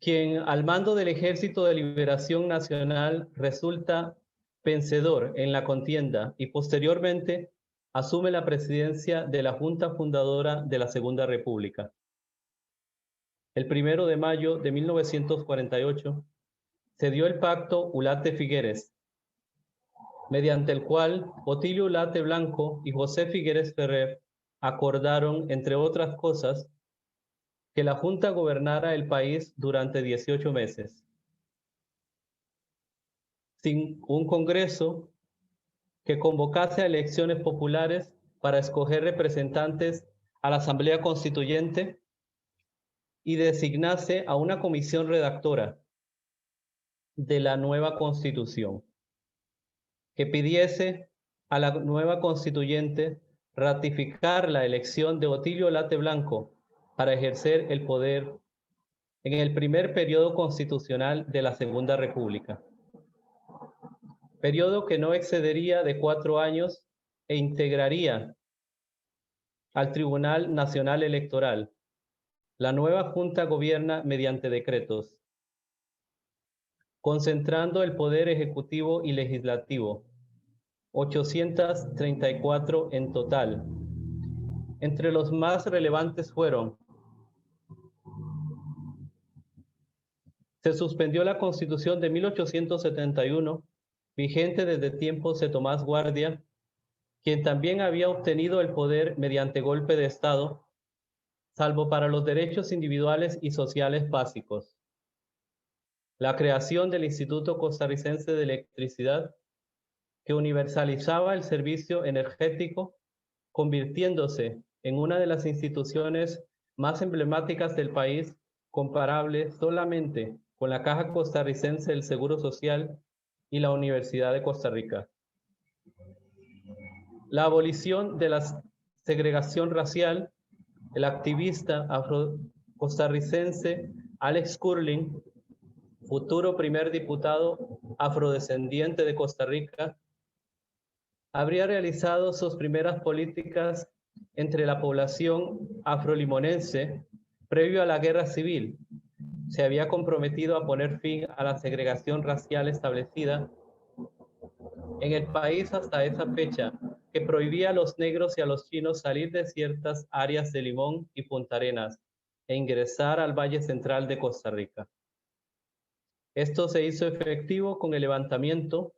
quien al mando del Ejército de Liberación Nacional resulta vencedor en la contienda y posteriormente asume la presidencia de la Junta Fundadora de la Segunda República. El 1 de mayo de 1948 se dio el pacto Ulate-Figueres, mediante el cual Otilio Ulate Blanco y José Figueres Ferrer acordaron, entre otras cosas, que la Junta gobernara el país durante 18 meses, sin un Congreso que convocase a elecciones populares para escoger representantes a la Asamblea Constituyente y designase a una comisión redactora de la nueva Constitución, que pidiese a la nueva constituyente ratificar la elección de Otilio Ulate Blanco para ejercer el poder en el primer periodo constitucional de la Segunda República, periodo que no excedería de 4 años e integraría al Tribunal Nacional Electoral. La nueva Junta gobierna mediante decretos, concentrando el poder ejecutivo y legislativo, 834 en total. Entre los más relevantes fueron: se suspendió la Constitución de 1871, vigente desde tiempos de Tomás Guardia, quien también había obtenido el poder mediante golpe de Estado, salvo para los derechos individuales y sociales básicos. La creación del Instituto Costarricense de Electricidad, que universalizaba el servicio energético, convirtiéndose en una de las instituciones más emblemáticas del país, comparable solamente con la Caja Costarricense del Seguro Social y la Universidad de Costa Rica. La abolición de la segregación racial. El activista costarricense Alex Curling, futuro primer diputado afrodescendiente de Costa Rica, habría realizado sus primeras políticas entre la población afrolimonense previo a la guerra civil. Se había comprometido a poner fin a la segregación racial establecida en el país hasta esa fecha, que prohibía a los negros y a los chinos salir de ciertas áreas de Limón y Punta Arenas e ingresar al Valle Central de Costa Rica. Esto se hizo efectivo con el levantamiento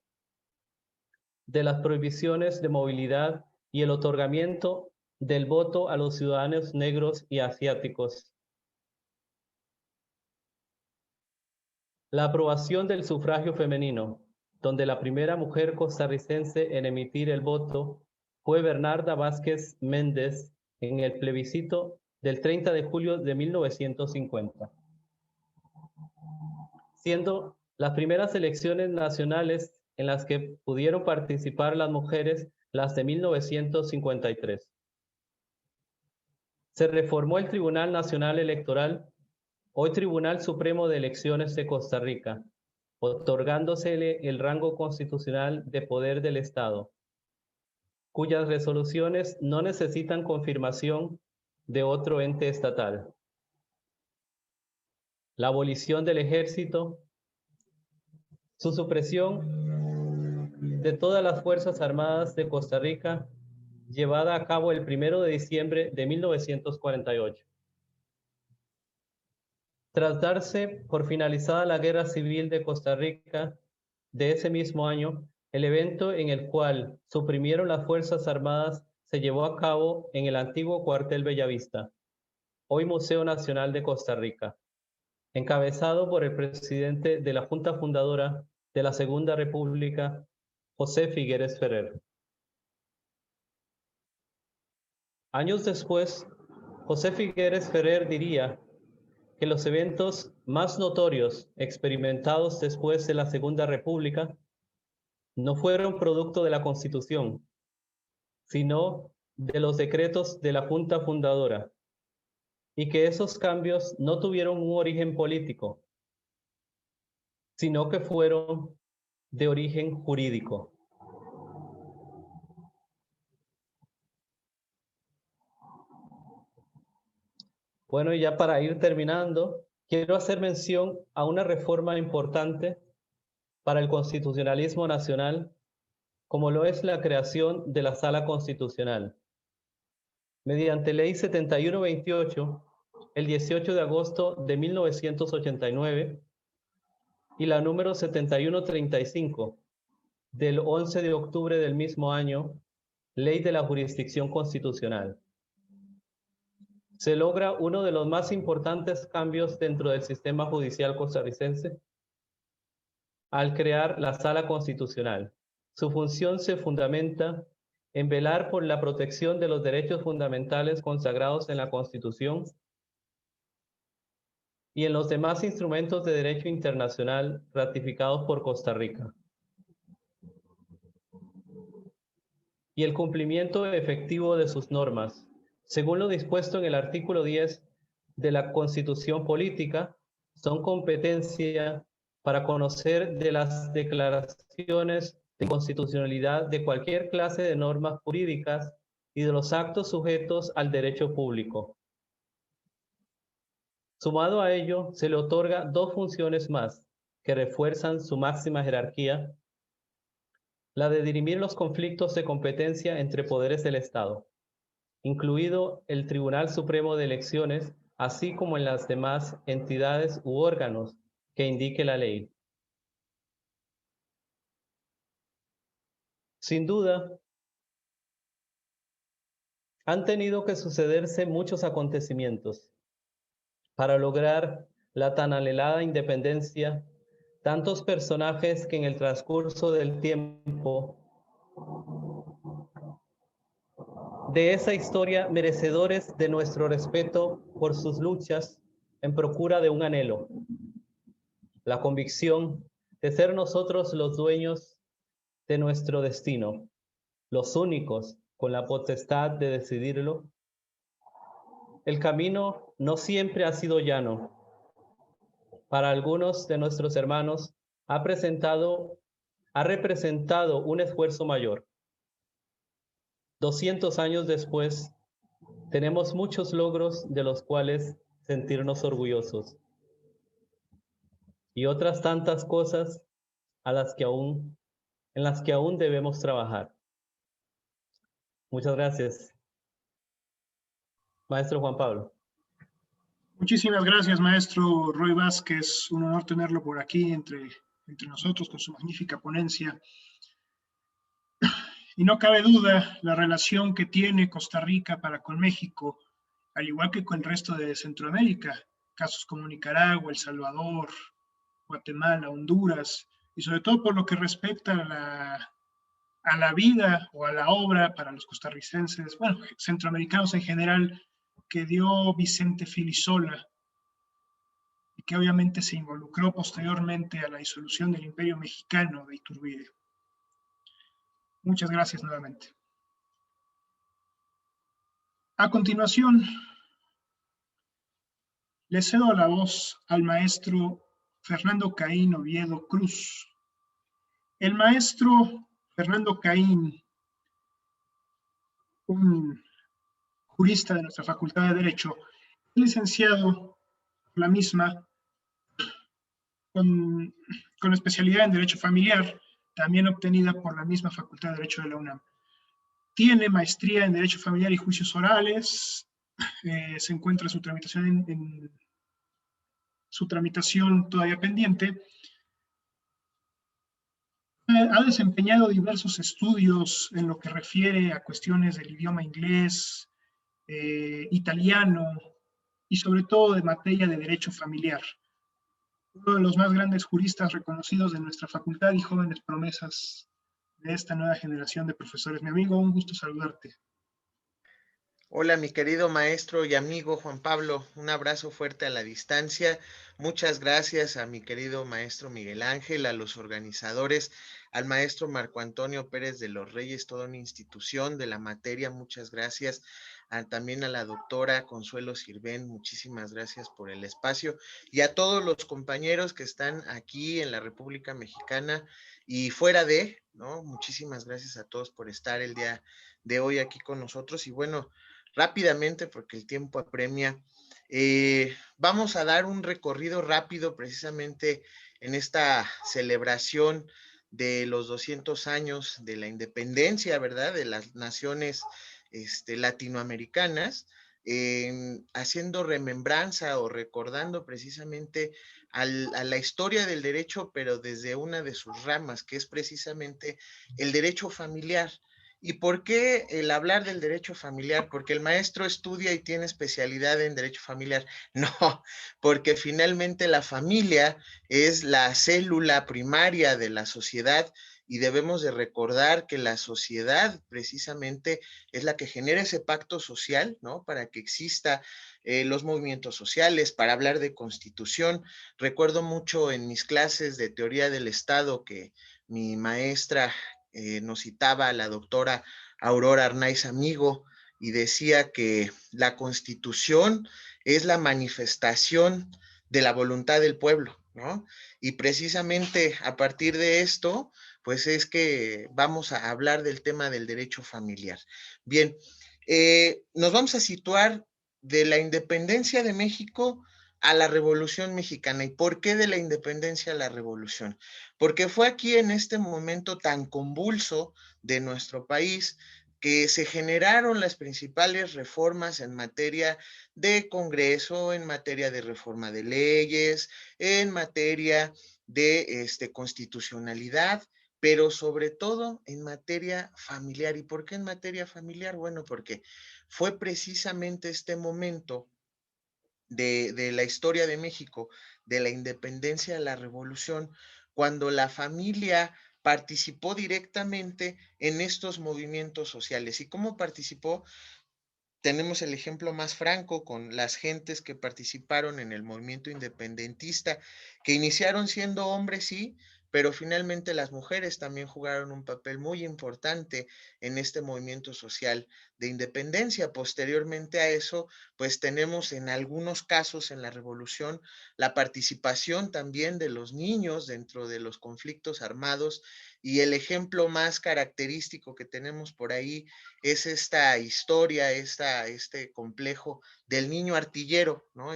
de las prohibiciones de movilidad y el otorgamiento del voto a los ciudadanos negros y asiáticos. La aprobación del sufragio femenino, donde la primera mujer costarricense en emitir el voto fue Bernarda Vázquez Méndez en el plebiscito del 30 de julio de 1950. Siendo las primeras elecciones nacionales en las que pudieron participar las mujeres las de 1953. Se reformó el Tribunal Nacional Electoral, hoy Tribunal Supremo de Elecciones de Costa Rica, otorgándosele el rango constitucional de poder del Estado, cuyas resoluciones no necesitan confirmación de otro ente estatal. La abolición del ejército, su supresión de todas las Fuerzas Armadas de Costa Rica, llevada a cabo el 1 de diciembre de 1948. Tras darse por finalizada la Guerra Civil de Costa Rica de ese mismo año, el evento en el cual suprimieron las Fuerzas Armadas se llevó a cabo en el antiguo cuartel Bellavista, hoy Museo Nacional de Costa Rica, encabezado por el presidente de la Junta Fundadora de la Segunda República, José Figueres Ferrer. Años después, José Figueres Ferrer diría que los eventos más notorios experimentados después de la Segunda República no fueron producto de la Constitución, sino de los decretos de la Junta Fundadora, y que esos cambios no tuvieron un origen político, sino que fueron de origen jurídico. Bueno, y ya para ir terminando, quiero hacer mención a una reforma importante para el constitucionalismo nacional, como lo es la creación de la Sala Constitucional. Mediante Ley 7128, el 18 de agosto de 1989, y la número 7135, del 11 de octubre del mismo año, Ley de la Jurisdicción Constitucional. Se logra uno de los más importantes cambios dentro del sistema judicial costarricense al crear la Sala Constitucional. Su función se fundamenta en velar por la protección de los derechos fundamentales consagrados en la Constitución y en los demás instrumentos de derecho internacional ratificados por Costa Rica, y el cumplimiento efectivo de sus normas, según lo dispuesto en el artículo 10 de la Constitución Política. Son competencia para conocer de las declaraciones de constitucionalidad de cualquier clase de normas jurídicas y de los actos sujetos al derecho público. Sumado a ello, se le otorga dos funciones más que refuerzan su máxima jerarquía: la de dirimir los conflictos de competencia entre poderes del Estado, incluido el Tribunal Supremo de Elecciones, así como en las demás entidades u órganos que indique la ley. Sin duda, han tenido que sucederse muchos acontecimientos para lograr la tan anhelada independencia, tantos personajes que en el transcurso del tiempo de esa historia, merecedores de nuestro respeto por sus luchas en procura de un anhelo, la convicción de ser nosotros los dueños de nuestro destino, los únicos con la potestad de decidirlo, el camino no siempre ha sido llano. Para algunos de nuestros hermanos ha representado un esfuerzo mayor. 200 años después, tenemos muchos logros de los cuales sentirnos orgullosos y otras tantas cosas en las que aún debemos trabajar. Muchas gracias, maestro Juan Pablo. Muchísimas gracias, maestro Roy Vázquez. Un honor tenerlo por aquí entre nosotros con su magnífica ponencia. Y no cabe duda la relación que tiene Costa Rica para con México, al igual que con el resto de Centroamérica, casos como Nicaragua, El Salvador, Guatemala, Honduras, y sobre todo por lo que respecta a la vida o a la obra para los costarricenses, bueno, centroamericanos en general, que dio Vicente Filisola, y que obviamente se involucró posteriormente a la disolución del Imperio Mexicano de Iturbide. Muchas gracias nuevamente. A continuación, le cedo la voz al maestro Fernando Caín Oviedo Cruz. El maestro Fernando Caín, un jurista de nuestra Facultad de Derecho, es licenciado por la misma con especialidad en Derecho Familiar, también obtenida por la misma Facultad de Derecho de la UNAM. Tiene maestría en Derecho Familiar y Juicios Orales, se encuentra su tramitación todavía pendiente. Ha desempeñado diversos estudios en lo que refiere a cuestiones del idioma inglés, italiano y sobre todo de materia de derecho familiar. Uno de los más grandes juristas reconocidos de nuestra facultad y jóvenes promesas de esta nueva generación de profesores. Mi amigo, un gusto saludarte. Hola, mi querido maestro y amigo Juan Pablo, un abrazo fuerte a la distancia. Muchas gracias a mi querido maestro Miguel Ángel, a los organizadores, al maestro Marco Antonio Pérez de los Reyes, toda una institución de la materia. Muchas gracias. También a la doctora Consuelo Sirven, muchísimas gracias por el espacio. Y a todos los compañeros que están aquí en la República Mexicana y fuera de, ¿no? Muchísimas gracias a todos por estar el día de hoy aquí con nosotros. Y bueno, rápidamente, porque el tiempo apremia, vamos a dar un recorrido rápido precisamente en esta celebración de los 200 años de la independencia, ¿verdad?, de las naciones latinoamericanas, haciendo remembranza o recordando precisamente a la historia del derecho, pero desde una de sus ramas, que es precisamente el derecho familiar. ¿Y por qué el hablar del derecho familiar? ¿Porque el maestro estudia y tiene especialidad en derecho familiar? No, porque finalmente la familia es la célula primaria de la sociedad y debemos de recordar que la sociedad precisamente es la que genera ese pacto social, ¿no? Para que exista los movimientos sociales, para hablar de constitución. Recuerdo mucho en mis clases de teoría del Estado que mi maestra nos citaba a la doctora Aurora Arnaiz Amigo y decía que la Constitución es la manifestación de la voluntad del pueblo, ¿no? Y precisamente a partir de esto, pues es que vamos a hablar del tema del derecho familiar. Bien, nos vamos a situar de la independencia de México a la Revolución Mexicana. ¿Y por qué de la independencia a la Revolución? Porque fue aquí en este momento tan convulso de nuestro país que se generaron las principales reformas en materia de Congreso, en materia de reforma de leyes, en materia de constitucionalidad, pero sobre todo en materia familiar. ¿Y por qué en materia familiar? Bueno, porque fue precisamente este momento de la historia de México, de la independencia a la revolución, cuando la familia participó directamente en estos movimientos sociales. ¿Y cómo participó? Tenemos el ejemplo más franco con las gentes que participaron en el movimiento independentista, que iniciaron siendo hombres, sí, pero finalmente las mujeres también jugaron un papel muy importante en este movimiento social de independencia. Posteriormente a eso, pues tenemos en algunos casos en la revolución la participación también de los niños dentro de los conflictos armados, y el ejemplo más característico que tenemos por ahí es esta historia, este complejo del niño artillero, ¿no?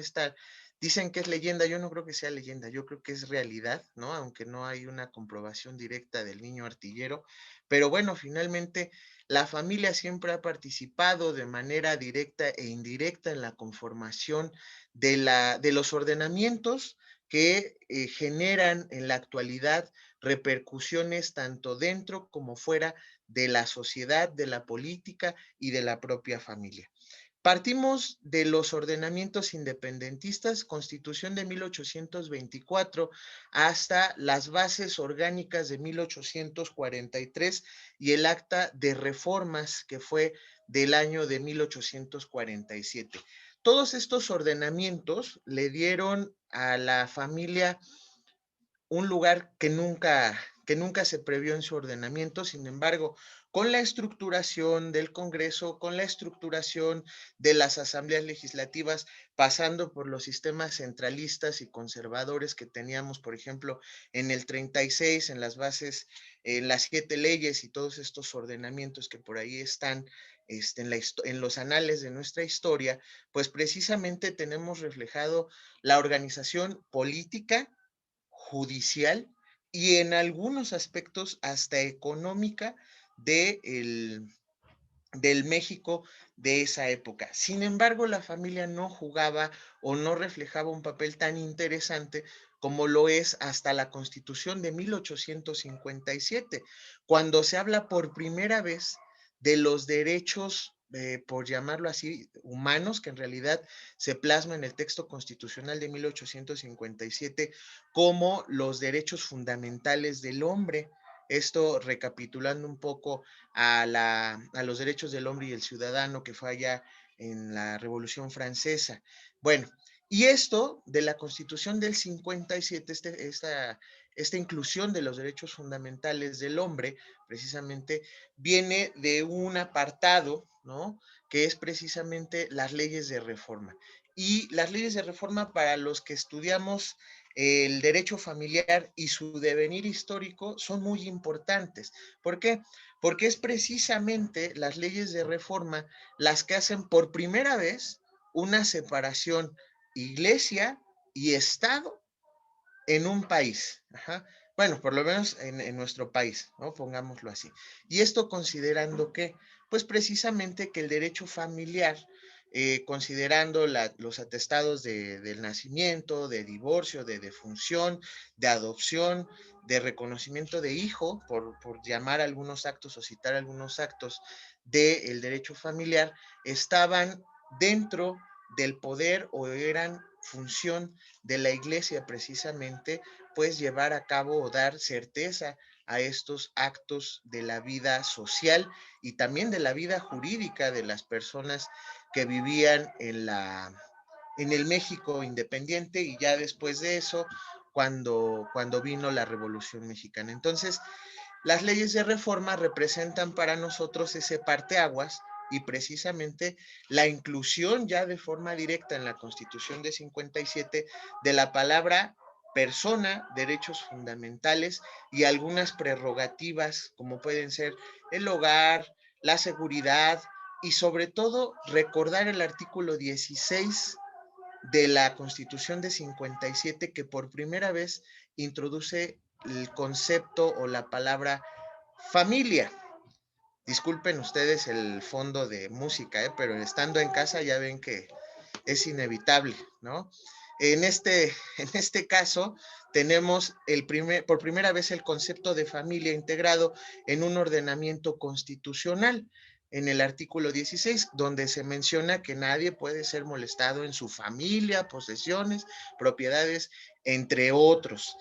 Dicen que es leyenda, yo no creo que sea leyenda, yo creo que es realidad, ¿no? Aunque no hay una comprobación directa del niño artillero, pero bueno, finalmente la familia siempre ha participado de manera directa e indirecta en la conformación de los ordenamientos que generan en la actualidad repercusiones tanto dentro como fuera de la sociedad, de la política y de la propia familia. Partimos de los ordenamientos independentistas, Constitución de 1824, hasta las bases orgánicas de 1843 y el Acta de Reformas, que fue del año de 1847. Todos estos ordenamientos le dieron a la familia un lugar que nunca se previó en su ordenamiento. Sin embargo, con la estructuración del Congreso, con la estructuración de las asambleas legislativas, pasando por los sistemas centralistas y conservadores que teníamos, por ejemplo, en el 36, en las bases, en las 7 leyes y todos estos ordenamientos que por ahí están en los anales de nuestra historia, pues precisamente tenemos reflejado la organización política, judicial y en algunos aspectos hasta económica del México de esa época. Sin embargo, la familia no jugaba o no reflejaba un papel tan interesante como lo es hasta la Constitución de 1857, cuando se habla por primera vez de los derechos, por llamarlo así, humanos, que en realidad se plasma en el texto constitucional de 1857 como los derechos fundamentales del hombre. Esto recapitulando un poco a los derechos del hombre y el ciudadano que fue allá en la Revolución Francesa. Bueno, y esto de la Constitución del 57, esta inclusión de los derechos fundamentales del hombre, precisamente viene de un apartado, ¿no? Que es precisamente las leyes de reforma. Y las leyes de reforma, para los que estudiamos el derecho familiar y su devenir histórico, son muy importantes. ¿Por qué? Porque es precisamente las leyes de reforma las que hacen por primera vez una separación iglesia y Estado en un país. Ajá. Bueno, por lo menos en nuestro país, ¿no? Pongámoslo así. Y esto considerando que, pues precisamente que el derecho familiar, considerando los atestados del nacimiento, de divorcio, de defunción, de adopción, de reconocimiento de hijo, por llamar algunos actos o citar algunos actos del derecho familiar, estaban dentro del poder o eran función de la iglesia precisamente, pues llevar a cabo o dar certeza a estos actos de la vida social y también de la vida jurídica de las personas que vivían en el México independiente y ya después de eso, cuando vino la Revolución Mexicana. Entonces, las leyes de reforma representan para nosotros ese parteaguas y precisamente la inclusión ya de forma directa en la Constitución de 57 de la palabra persona, derechos fundamentales y algunas prerrogativas como pueden ser el hogar, la seguridad y sobre todo recordar el artículo 16 de la Constitución de 57 que por primera vez introduce el concepto o la palabra familia. Disculpen ustedes el fondo de música, pero estando en casa ya ven que es inevitable, ¿no? En este caso tenemos por primera vez el concepto de familia integrado en un ordenamiento constitucional en el artículo 16, donde se menciona que nadie puede ser molestado en su familia, posesiones, propiedades, entre otros.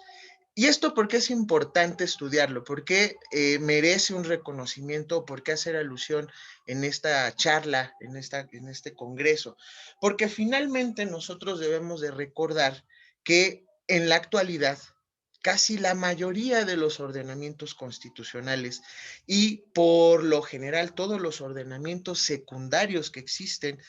¿Y esto por qué es importante estudiarlo? ¿Por qué merece un reconocimiento? ¿Por qué hacer alusión en esta charla, en este congreso? Porque finalmente nosotros debemos de recordar que en la actualidad casi la mayoría de los ordenamientos constitucionales y por lo general todos los ordenamientos secundarios que existen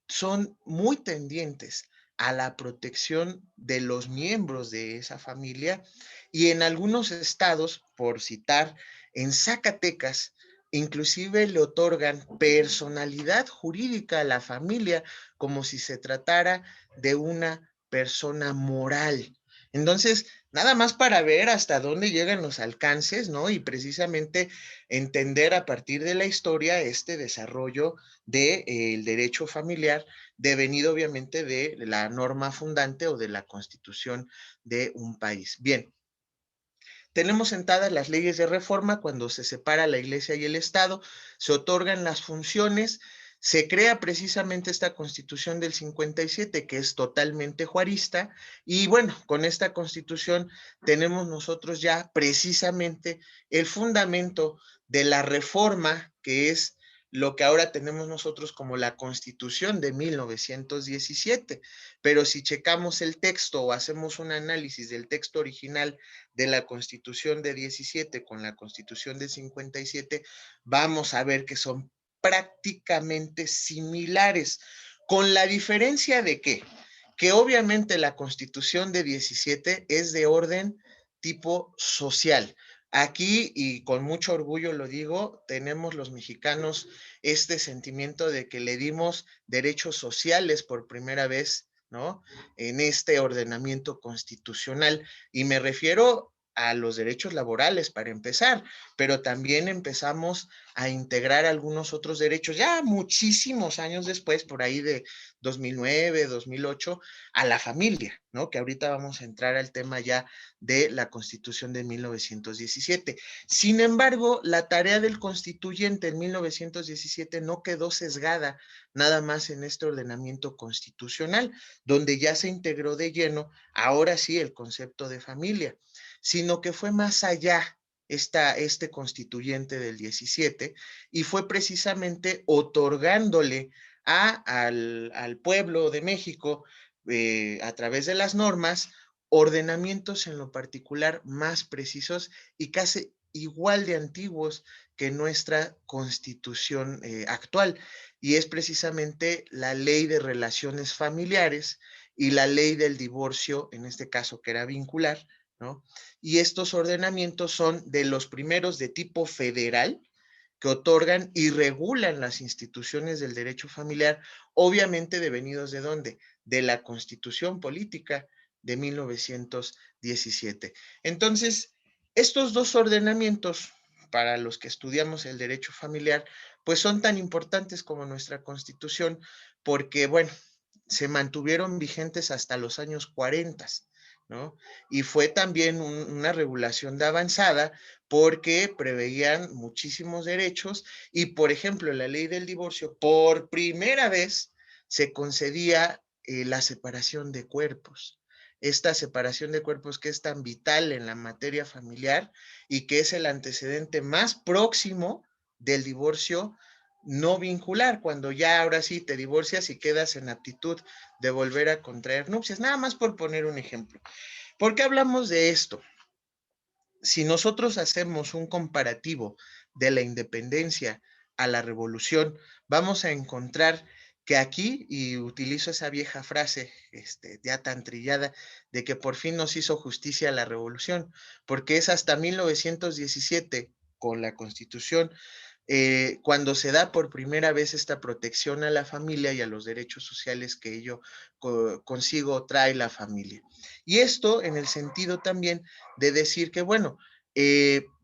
son muy tendientes a la protección de los miembros de esa familia y en algunos estados, por citar, en Zacatecas, inclusive le otorgan personalidad jurídica a la familia como si se tratara de una persona moral. Entonces, nada más para ver hasta dónde llegan los alcances, ¿no? Y precisamente entender a partir de la historia este desarrollo del derecho familiar, devenido obviamente de la norma fundante o de la constitución de un país. Bien, tenemos sentadas las leyes de reforma cuando se separa la iglesia y el Estado, se otorgan las funciones, se crea precisamente esta constitución del 57 que es totalmente juarista y bueno, con esta constitución tenemos nosotros ya precisamente el fundamento de la reforma que es lo que ahora tenemos nosotros como la Constitución de 1917. Pero si checamos el texto o hacemos un análisis del texto original de la Constitución de 17 con la Constitución de 57, vamos a ver que son prácticamente similares, con la diferencia de que obviamente la Constitución de 17 es de orden tipo social. Aquí, y con mucho orgullo lo digo, tenemos los mexicanos este sentimiento de que le dimos derechos sociales por primera vez, ¿no? En este ordenamiento constitucional. Y me refiero a los derechos laborales para empezar, pero también empezamos a integrar algunos otros derechos ya muchísimos años después, por ahí de 2009, 2008, a la familia, ¿no? Que ahorita vamos a entrar al tema ya de la Constitución de 1917. Sin embargo, la tarea del constituyente en 1917 no quedó sesgada nada más en este ordenamiento constitucional, donde ya se integró de lleno, ahora sí, el concepto de familia, sino que fue más allá este constituyente del 17 y fue precisamente otorgándole al pueblo de México a través de las normas ordenamientos en lo particular más precisos y casi igual de antiguos que nuestra constitución actual. Y es precisamente la ley de relaciones familiares y la ley del divorcio, en este caso que era vincular, ¿no? Y estos ordenamientos son de los primeros de tipo federal que otorgan y regulan las instituciones del derecho familiar, obviamente devenidos de dónde? De la Constitución Política de 1917. Entonces, estos dos ordenamientos, para los que estudiamos el derecho familiar, pues son tan importantes como nuestra Constitución, porque, bueno, se mantuvieron vigentes hasta los años 40, ¿no? Y fue también una regulación de avanzada porque preveían muchísimos derechos y, por ejemplo, la ley del divorcio, por primera vez se concedía la separación de cuerpos. Esta separación de cuerpos que es tan vital en la materia familiar y que es el antecedente más próximo del divorcio no vincular, cuando ya ahora sí te divorcias y quedas en aptitud de volver a contraer nupcias, nada más por poner un ejemplo. ¿Por qué hablamos de esto? Si nosotros hacemos un comparativo de la independencia a la revolución, vamos a encontrar que aquí, y utilizo esa vieja frase ya tan trillada, de que por fin nos hizo justicia la revolución, porque es hasta 1917, con la Constitución, cuando se da por primera vez esta protección a la familia y a los derechos sociales que ello consigo trae la familia. Y esto en el sentido también de decir que, bueno,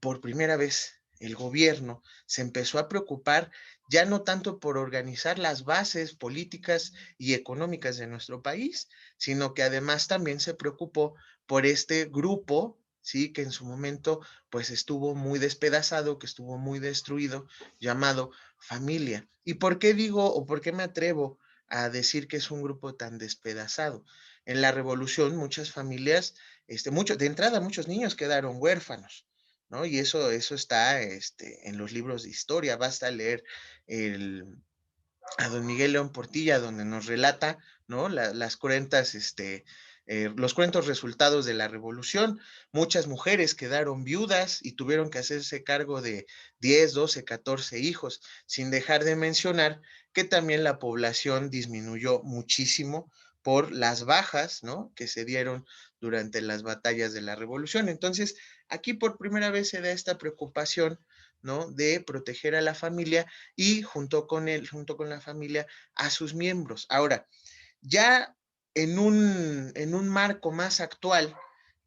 por primera vez el gobierno se empezó a preocupar ya no tanto por organizar las bases políticas y económicas de nuestro país, sino que además también se preocupó por este grupo, sí, que en su momento pues estuvo muy despedazado, que estuvo muy destruido, llamado familia. ¿Y por qué digo o por qué me atrevo a decir que es un grupo tan despedazado? En la revolución muchas familias, de entrada muchos niños quedaron huérfanos, ¿no? Y eso está en los libros de historia, basta leer a don Miguel León Portilla, donde nos relata, ¿no? Las cruentas los cruentos resultados de la revolución. Muchas mujeres quedaron viudas y tuvieron que hacerse cargo de 10, 12, 14 hijos, sin dejar de mencionar que también la población disminuyó muchísimo por las bajas, ¿no?, que se dieron durante las batallas de la revolución. Entonces, aquí por primera vez se da esta preocupación, ¿no?, de proteger a la familia y junto con la familia, a sus miembros. Ahora, ya en un marco más actual,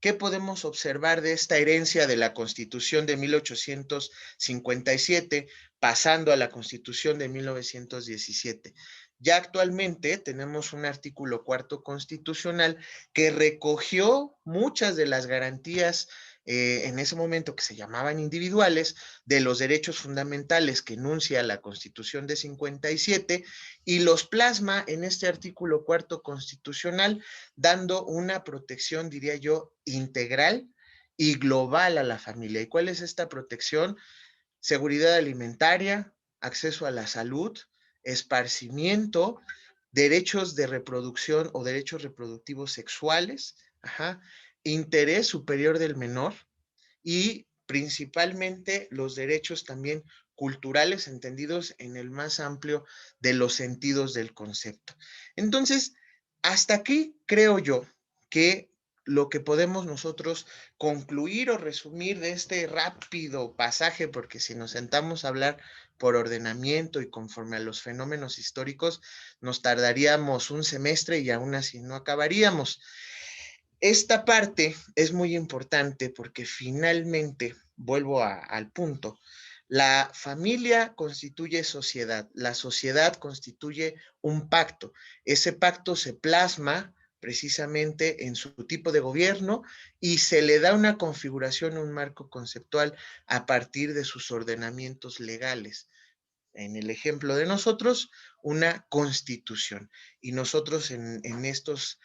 ¿qué podemos observar de esta herencia de la Constitución de 1857, pasando a la Constitución de 1917? Ya actualmente tenemos un artículo 4º constitucional que recogió muchas de las garantías en ese momento que se llamaban individuales, de los derechos fundamentales que enuncia la Constitución de 57 y los plasma en este artículo 4º constitucional, dando una protección, diría yo, integral y global a la familia. ¿Y cuál es esta protección? Seguridad alimentaria, acceso a la salud, esparcimiento, derechos de reproducción o derechos reproductivos sexuales, interés superior del menor y principalmente los derechos también culturales, entendidos en el más amplio de los sentidos del concepto. Entonces, hasta aquí creo yo que lo que podemos nosotros concluir o resumir de este rápido pasaje, porque si nos sentamos a hablar por ordenamiento y conforme a los fenómenos históricos, nos tardaríamos un semestre y aún así no acabaríamos. Esta parte es muy importante porque finalmente, vuelvo al punto, la familia constituye sociedad, la sociedad constituye un pacto. Ese pacto se plasma precisamente en su tipo de gobierno y se le da una configuración, un marco conceptual a partir de sus ordenamientos legales. En el ejemplo de nosotros, una constitución. Y nosotros en estos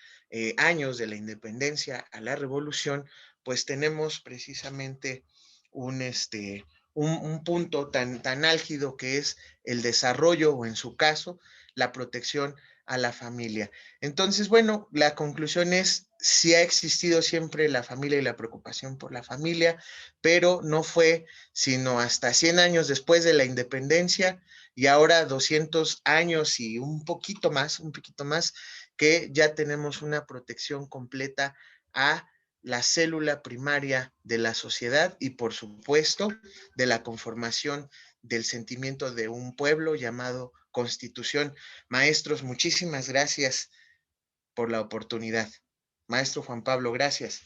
años de la independencia a la revolución, pues tenemos precisamente un punto tan álgido que es el desarrollo o en su caso, la protección a la familia. Entonces, bueno, la conclusión es, sí ha existido siempre la familia y la preocupación por la familia, pero no fue sino hasta 100 años después de la independencia y ahora 200 años y un poquito más, que ya tenemos una protección completa a la célula primaria de la sociedad y, por supuesto, de la conformación del sentimiento de un pueblo llamado Constitución. Maestros, muchísimas gracias por la oportunidad. Maestro Juan Pablo, gracias.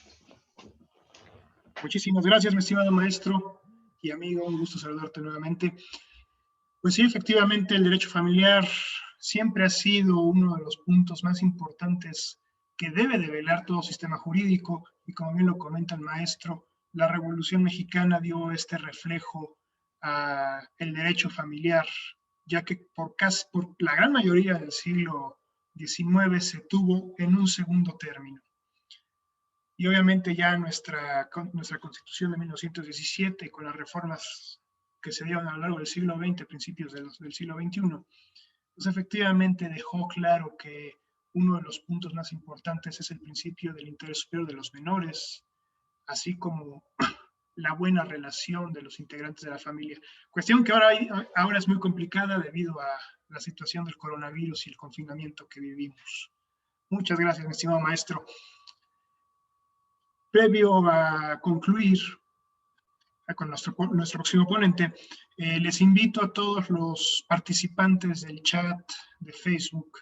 Muchísimas gracias, mi estimado maestro y amigo, un gusto saludarte nuevamente. Pues sí, efectivamente, el derecho familiar siempre ha sido uno de los puntos más importantes que debe de velar todo sistema jurídico, y como bien lo comenta el maestro, la Revolución Mexicana dio este reflejo al derecho familiar, ya que por la gran mayoría del siglo XIX se tuvo en un segundo término. Y obviamente ya nuestra Constitución de 1917, con las reformas que se dieron a lo largo del siglo XX, principios del siglo XXI, pues efectivamente dejó claro que uno de los puntos más importantes es el principio del interés superior de los menores, así como la buena relación de los integrantes de la familia. Cuestión que ahora es muy complicada debido a la situación del coronavirus y el confinamiento que vivimos. Muchas gracias, mi estimado maestro. Previo a concluir con nuestro próximo ponente, les invito a todos los participantes del chat de Facebook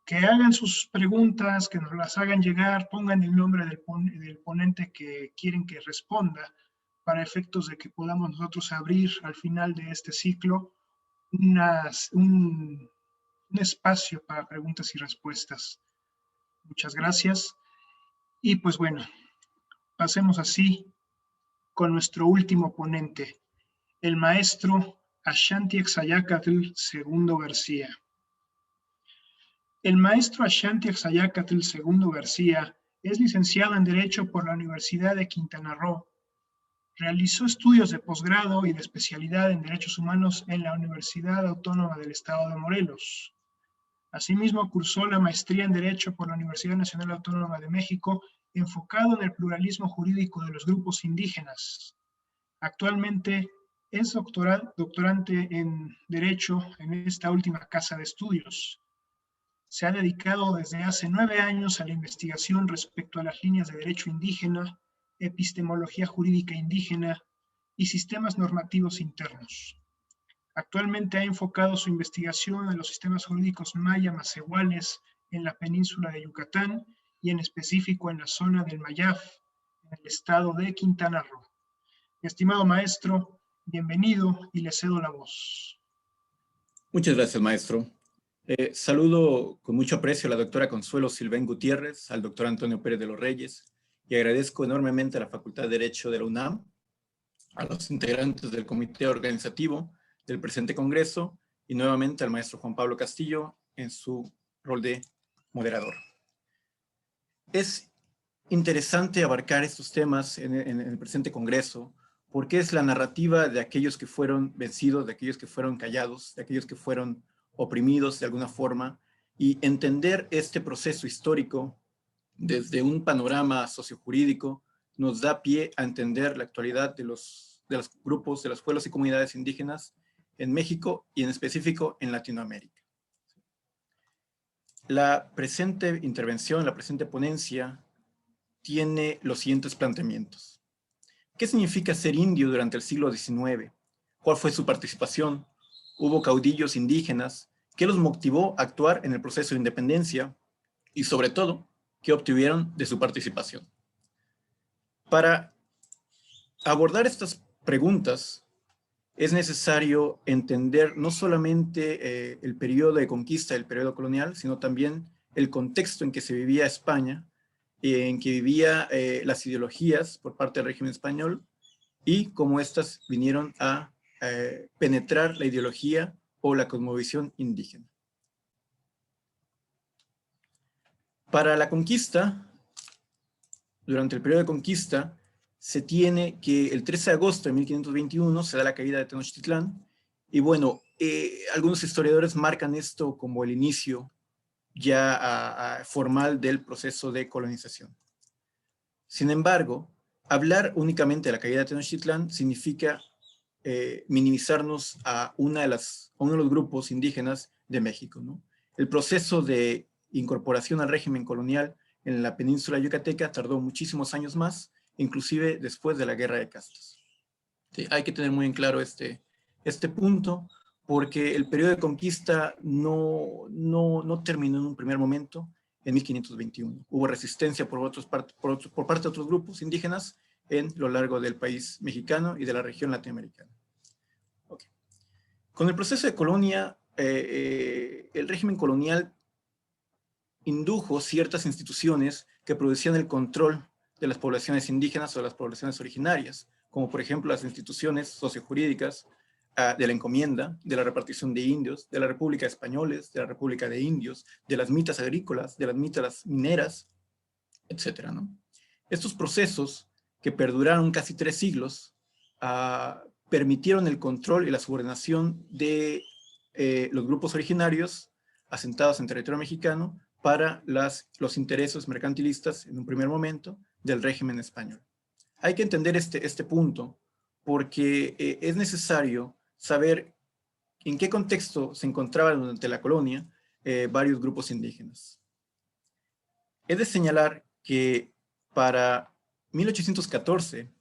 que hagan sus preguntas, que nos las hagan llegar, pongan el nombre del ponente que quieren que responda, para efectos de que podamos nosotros abrir al final de este ciclo un espacio para preguntas y respuestas. Muchas gracias. Y pues bueno, pasemos así con nuestro último ponente, el maestro Ashanti Exayacatl II García. El maestro Ashanti Exayacatl II García es licenciado en Derecho por la Universidad de Quintana Roo. Realizó estudios de posgrado y de especialidad en Derechos Humanos en la Universidad Autónoma del Estado de Morelos. Asimismo, cursó la maestría en Derecho por la Universidad Nacional Autónoma de México, enfocado en el pluralismo jurídico de los grupos indígenas. Actualmente es doctorante en Derecho en esta última casa de estudios. Se ha dedicado desde hace 9 años a la investigación respecto a las líneas de derecho indígena, epistemología jurídica indígena y sistemas normativos internos. Actualmente ha enfocado su investigación en los sistemas jurídicos maya-macehuales en la península de Yucatán y en específico en la zona del Mayaf, en el estado de Quintana Roo. Mi estimado maestro, bienvenido y le cedo la voz. Muchas gracias, maestro. Saludo con mucho aprecio a la doctora Consuelo Silvén Gutiérrez, al doctor Antonio Pérez de los Reyes, y agradezco enormemente a la Facultad de Derecho de la UNAM, a los integrantes del comité organizativo del presente congreso, y nuevamente al maestro Juan Pablo Castillo en su rol de moderador. Es interesante abarcar estos temas en el presente congreso, porque es la narrativa de aquellos que fueron vencidos, de aquellos que fueron callados, de aquellos que fueron oprimidos de alguna forma, y entender este proceso histórico desde un panorama sociojurídico nos da pie a entender la actualidad de los grupos, de los pueblos y comunidades indígenas en México y en específico en Latinoamérica. La presente intervención, la presente ponencia, tiene los siguientes planteamientos. ¿Qué significa ser indio durante el siglo XIX? ¿Cuál fue su participación? ¿Hubo caudillos indígenas? ¿Qué los motivó a actuar en el proceso de independencia? Y sobre todo, ¿qué obtuvieron de su participación? Para abordar estas preguntas, es necesario entender no solamente el periodo de conquista, el periodo colonial, sino también el contexto en que se vivía España, en que vivía las ideologías por parte del régimen español y cómo éstas vinieron a penetrar la ideología o la cosmovisión indígena. Para la conquista, durante el periodo de conquista, se tiene que el 13 de agosto de 1521 se da la caída de Tenochtitlán, y bueno, algunos historiadores marcan esto como el inicio ya formal del proceso de colonización. Sin embargo, hablar únicamente de la caída de Tenochtitlán significa minimizarnos a uno de los grupos indígenas de México, ¿no? El proceso de incorporación al régimen colonial en la península yucateca tardó muchísimos años más, inclusive después de la Guerra de Castas. Sí, hay que tener muy en claro este punto, porque el periodo de conquista no terminó en un primer momento en 1521. Hubo resistencia por parte de otros grupos indígenas en lo largo del país mexicano y de la región latinoamericana. Okay. Con el proceso de colonia, el régimen colonial indujo ciertas instituciones que producían el control de las poblaciones indígenas o de las poblaciones originarias, como por ejemplo las instituciones sociojurídicas de la encomienda, de la repartición de indios, de la República de Españoles, de la República de Indios, de las mitas agrícolas, de las mitas mineras, etcétera, ¿no? Estos procesos, que perduraron casi 3 siglos, permitieron el control y la subordinación de los grupos originarios asentados en territorio mexicano para los intereses mercantilistas, en un primer momento, del régimen español. Hay que entender este punto porque es necesario saber en qué contexto se encontraban durante la colonia varios grupos indígenas. Es de señalar que para 1814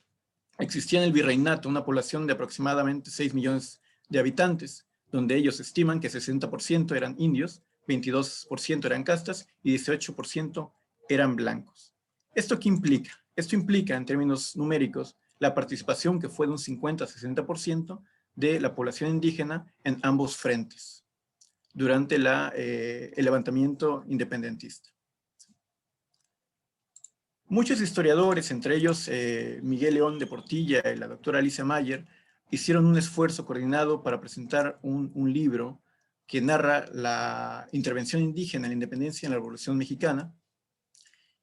existía en el virreinato una población de aproximadamente 6 millones de habitantes, donde ellos estiman que 60% eran indios, 22% eran castas y 18% eran blancos. ¿Esto qué implica? Esto implica, en términos numéricos, la participación que fue de un 50-60% de la población indígena en ambos frentes durante el levantamiento independentista. Muchos historiadores, entre ellos Miguel León de Portilla y la doctora Alicia Mayer, hicieron un esfuerzo coordinado para presentar un libro que narra la intervención indígena en la independencia en la Revolución Mexicana,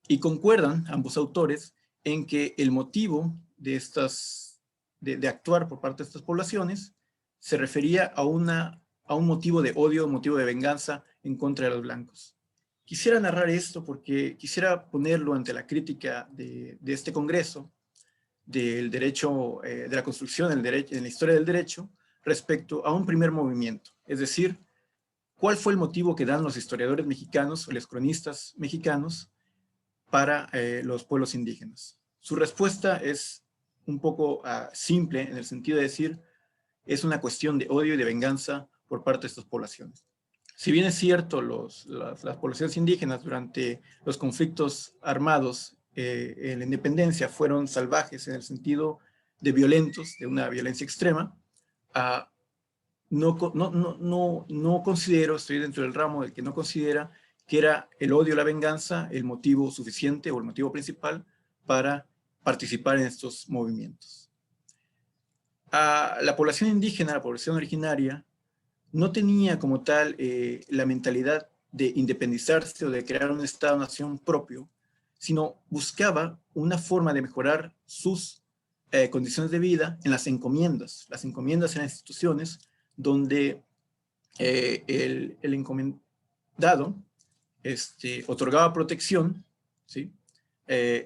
y concuerdan ambos autores en que el motivo de actuar por parte de estas poblaciones se refería a una a un motivo de odio, un motivo de venganza en contra de los blancos. Quisiera narrar esto porque quisiera ponerlo ante la crítica de este Congreso, del derecho, de la construcción del derecho, en la historia del derecho, respecto a un primer movimiento. Es decir, ¿cuál fue el motivo que dan los historiadores mexicanos o los cronistas mexicanos para los pueblos indígenas? Su respuesta es un poco simple, en el sentido de decir, es una cuestión de odio y de venganza por parte de estas poblaciones. Si bien es cierto, las poblaciones indígenas durante los conflictos armados en la independencia fueron salvajes en el sentido de violentos, de una violencia extrema, no considero, estoy dentro del ramo del que no considera que era el odio o la venganza el motivo suficiente o el motivo principal para participar en estos movimientos. La población indígena, la población originaria, no tenía como tal la mentalidad de independizarse o de crear un Estado-nación propio, sino buscaba una forma de mejorar sus condiciones de vida en las encomiendas. Las encomiendas eran instituciones donde el encomendado otorgaba protección, ¿sí?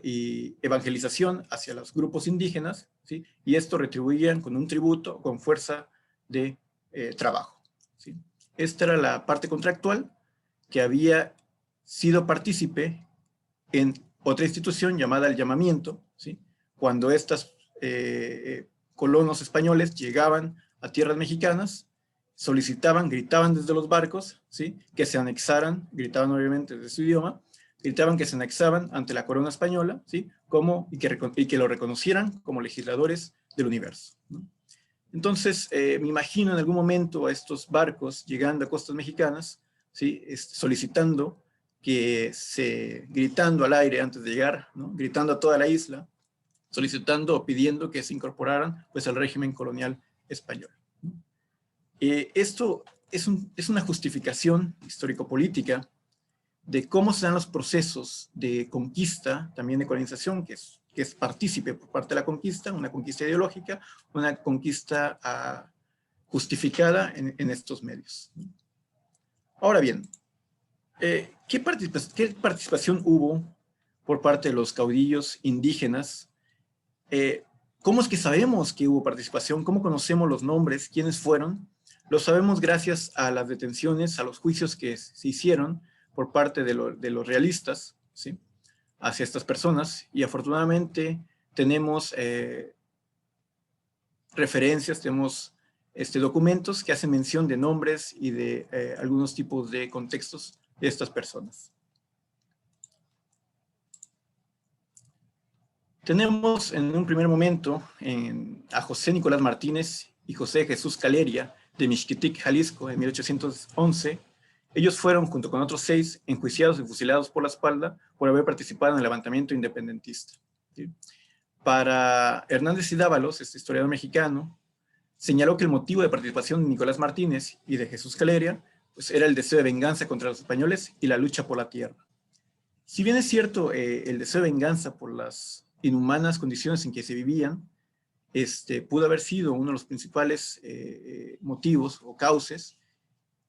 Y evangelización hacia los grupos indígenas, ¿sí? Y esto retribuían con un tributo, con fuerza de trabajo. ¿Sí? Esta era la parte contractual que había sido partícipe en otra institución llamada el llamamiento, ¿sí? Cuando estos colonos españoles llegaban a tierras mexicanas, solicitaban, gritaban desde los barcos, ¿sí? Que se anexaran, gritaban obviamente desde su idioma, gritaban que se anexaban ante la corona española, ¿sí? Y que lo reconocieran como legisladores del universo, ¿no? Entonces, me imagino en algún momento a estos barcos llegando a costas mexicanas, ¿sí? Solicitando gritando al aire antes de llegar, ¿no? Gritando a toda la isla, solicitando o pidiendo que se incorporaran pues, al régimen colonial español, ¿no? Esto es una justificación histórico-política de cómo se dan los procesos de conquista, también de colonización, que es partícipe por parte de la conquista, una conquista ideológica, una conquista justificada en estos medios. Ahora bien, ¿qué participación hubo por parte de los caudillos indígenas? ¿Cómo es que sabemos que hubo participación? ¿Cómo conocemos los nombres? ¿Quiénes fueron? Lo sabemos gracias a las detenciones, a los juicios que se hicieron por parte de los realistas, ¿sí? Hacia estas personas, y afortunadamente tenemos referencias, tenemos documentos que hacen mención de nombres y de algunos tipos de contextos de estas personas. Tenemos en un primer momento a José Nicolás Martínez y José Jesús Caleria de Mixquitic, Jalisco, en 1811. Ellos fueron, junto con otros 6, enjuiciados y fusilados por la espalda por haber participado en el levantamiento independentista, ¿sí? Para Hernández y Dávalos, este historiador mexicano, señaló que el motivo de participación de Nicolás Martínez y de Jesús Caleria pues, era el deseo de venganza contra los españoles y la lucha por la tierra. Si bien es cierto el deseo de venganza por las inhumanas condiciones en que se vivían, pudo haber sido uno de los principales motivos o cauces,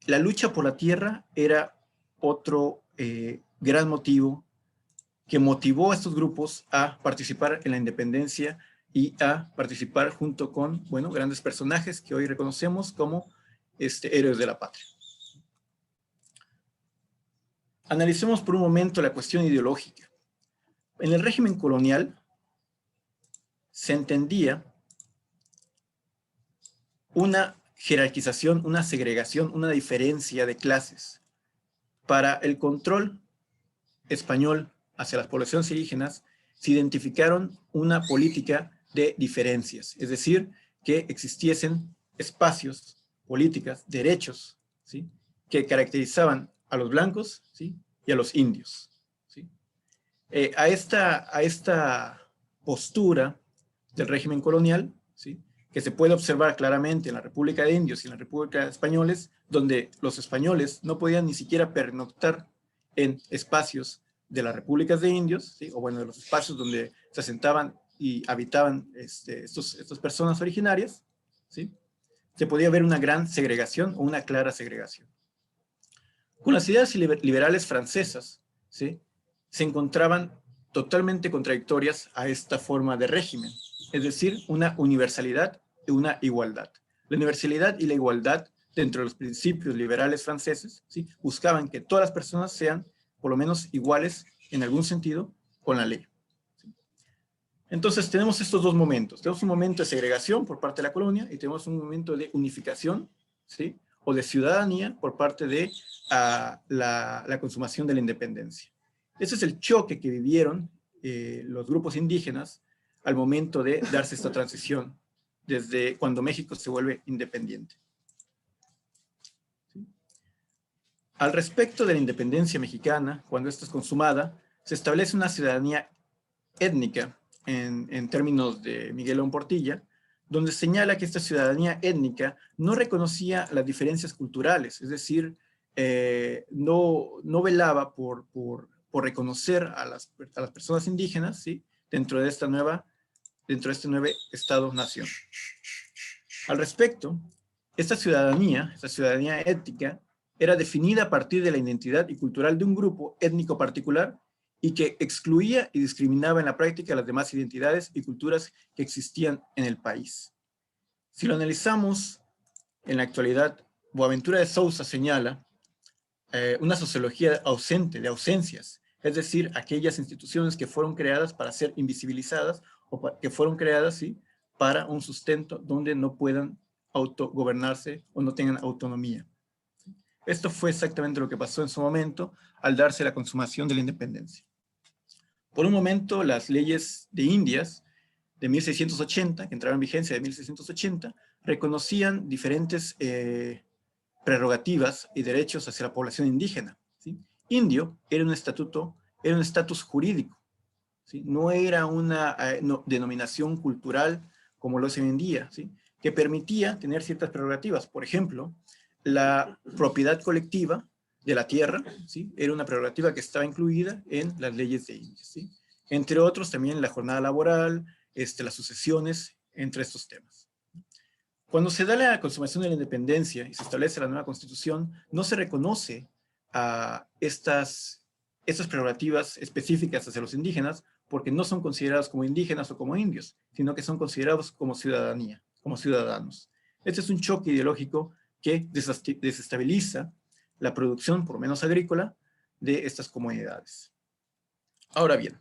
la lucha por la tierra era otro gran motivo que motivó a estos grupos a participar en la independencia y a participar junto con, bueno, grandes personajes que hoy reconocemos como héroes de la patria. Analicemos por un momento la cuestión ideológica. En el régimen colonial se entendía una jerarquización, una segregación, una diferencia de clases. Para el control español hacia las poblaciones indígenas, se identificaron una política de diferencias, es decir, que existiesen espacios, políticas, derechos, ¿sí? Que caracterizaban a los blancos, ¿sí? Y a los indios, ¿sí? A esta postura del régimen colonial, ¿sí? Que se puede observar claramente en la República de Indios y en la República de Españoles, donde los españoles no podían ni siquiera pernoctar en espacios de las repúblicas de indios, ¿sí? O bueno, de los espacios donde se asentaban y habitaban estas personas originarias, ¿sí? se podía ver una gran segregación o una clara segregación. Con las ideas liberales francesas, ¿sí?, se encontraban totalmente contradictorias a esta forma de régimen, es decir, una universalidad y una igualdad. La universalidad y la igualdad, dentro de los principios liberales franceses, ¿sí?, buscaban que todas las personas sean por lo menos iguales en algún sentido con la ley. Entonces tenemos estos dos momentos. Tenemos un momento de segregación por parte de la colonia y tenemos un momento de unificación, ¿sí?, o de ciudadanía por parte de la consumación de la independencia. Ese es el choque que vivieron los grupos indígenas al momento de darse esta transición, desde cuando México se vuelve independiente. ¿Sí? Al respecto de la independencia mexicana, cuando esta es consumada, se establece una ciudadanía étnica, en términos de Miguel León Portilla, donde señala que esta ciudadanía étnica no reconocía las diferencias culturales, es decir, no velaba por reconocer a las personas indígenas, ¿sí?, dentro de este nuevo Estado-nación. Al respecto, esta ciudadanía étnica, era definida a partir de la identidad y cultural de un grupo étnico particular y que excluía y discriminaba en la práctica las demás identidades y culturas que existían en el país. Si lo analizamos en la actualidad, Boaventura de Sousa señala una sociología ausente, de ausencias, es decir, aquellas instituciones que fueron creadas para ser invisibilizadas o que fueron creadas, ¿sí?, para un sustento donde no puedan autogobernarse o no tengan autonomía. Esto fue exactamente lo que pasó en su momento al darse la consumación de la independencia. Por un momento, las leyes de Indias de 1680, que entraron en vigencia de 1680, reconocían diferentes prerrogativas y derechos hacia la población indígena, ¿sí? Indio era un estatus jurídico, ¿sí? No era una denominación cultural como lo es hoy en día, ¿sí?, que permitía tener ciertas prerrogativas. Por ejemplo, la propiedad colectiva de la tierra, ¿sí?, era una prerrogativa que estaba incluida en las leyes de Indias, ¿sí?, entre otros también la jornada laboral, las sucesiones, entre estos temas. Cuando se da la consumación de la independencia y se establece la nueva constitución, no se reconoce a estas prerrogativas específicas hacia los indígenas porque no son considerados como indígenas o como indios, sino que son considerados como ciudadanía, como ciudadanos. Este es un choque ideológico que desestabiliza la producción, por lo menos agrícola, de estas comunidades. Ahora bien,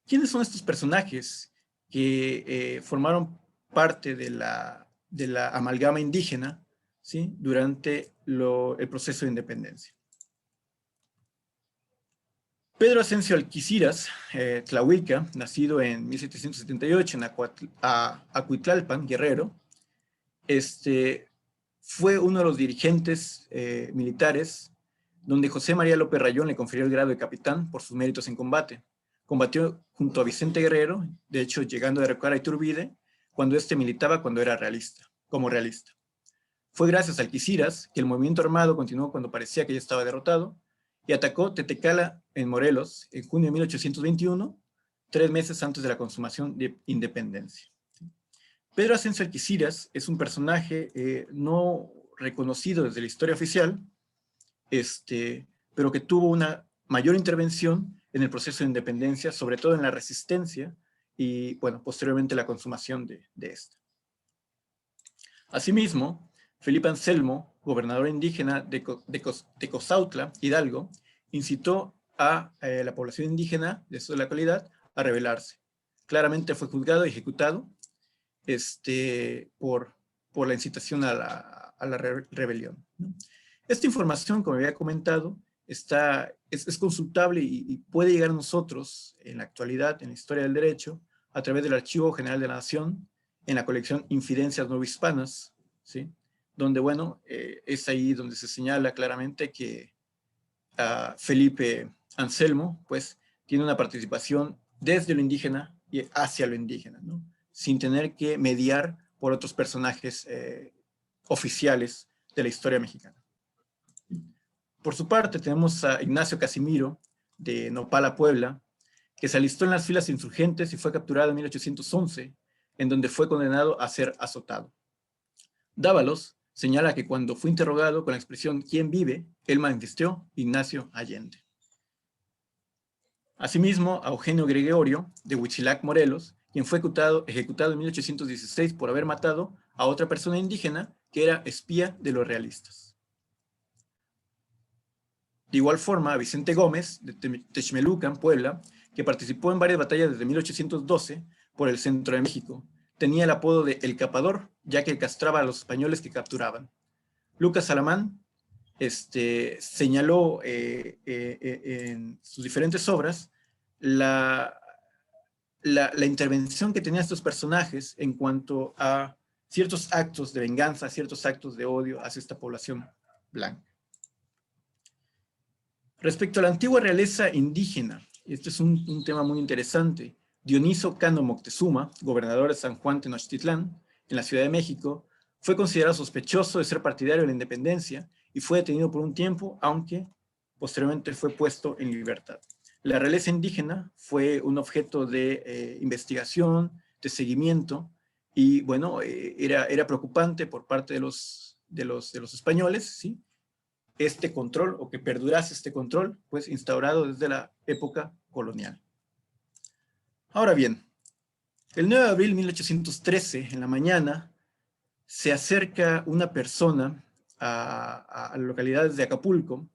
¿quiénes son estos personajes que formaron parte de la amalgama indígena, ¿sí?, durante el proceso de independencia? Pedro Ascencio Alquiciras, tlahuica, nacido en 1778 en Acuitlalpan, Guerrero, fue uno de los dirigentes militares donde José María López Rayón le confirió el grado de capitán por sus méritos en combate. Combatió junto a Vicente Guerrero, de hecho llegando a derrocar a Iturbide, cuando militaba como realista. Fue gracias a Alquiciras que el movimiento armado continuó cuando parecía que ya estaba derrotado, y atacó Tetecala en Morelos en junio de 1821, 3 meses antes de la consumación de independencia. Pedro Ascencio Alquiciras es un personaje no reconocido desde la historia oficial, pero que tuvo una mayor intervención en el proceso de independencia, sobre todo en la resistencia y, bueno, posteriormente la consumación de esta. Asimismo, Felipe Anselmo, gobernador indígena de Cozautla, Hidalgo, incitó a la población indígena de esa localidad a rebelarse. Claramente fue juzgado y ejecutado por la incitación a la rebelión, ¿no? Esta información, como había comentado, es consultable y puede llegar a nosotros en la actualidad, en la historia del derecho, a través del Archivo General de la Nación, en la colección Infidencias Novohispanas, ¿sí?, donde, bueno, es ahí donde se señala claramente que Felipe Anselmo, pues, tiene una participación desde lo indígena y hacia lo indígena, ¿no?, sin tener que mediar por otros personajes oficiales de la historia mexicana. Por su parte, tenemos a Ignacio Casimiro, de Nopala, Puebla, que se alistó en las filas insurgentes y fue capturado en 1811, en donde fue condenado a ser azotado. Dávalos señala que cuando fue interrogado con la expresión ¿quién vive?, él manifestó Ignacio Allende. Asimismo, a Eugenio Gregorio, de Huitzilac, Morelos, quien fue ejecutado en 1816 por haber matado a otra persona indígena que era espía de los realistas. De igual forma, a Vicente Gómez, de Texmelucan, Puebla, que participó en varias batallas desde 1812 por el centro de México. Tenía el apodo de El Capador, ya que castraba a los españoles que capturaban. Lucas Alamán señaló en sus diferentes obras la intervención que tenían estos personajes en cuanto a ciertos actos de venganza, ciertos actos de odio hacia esta población blanca. Respecto a la antigua realeza indígena, y este es un tema muy interesante, Dioniso Cano Moctezuma, gobernador de San Juan Tenochtitlán, en la Ciudad de México, fue considerado sospechoso de ser partidario de la independencia y fue detenido por un tiempo, aunque posteriormente fue puesto en libertad. La realeza indígena fue un objeto de investigación, de seguimiento, y bueno, era preocupante por parte de los españoles, ¿sí?, este control, o que perdurase este control, pues instaurado desde la época colonial. Ahora bien, el 9 de abril de 1813, en la mañana, se acerca una persona a las localidades de Acapulco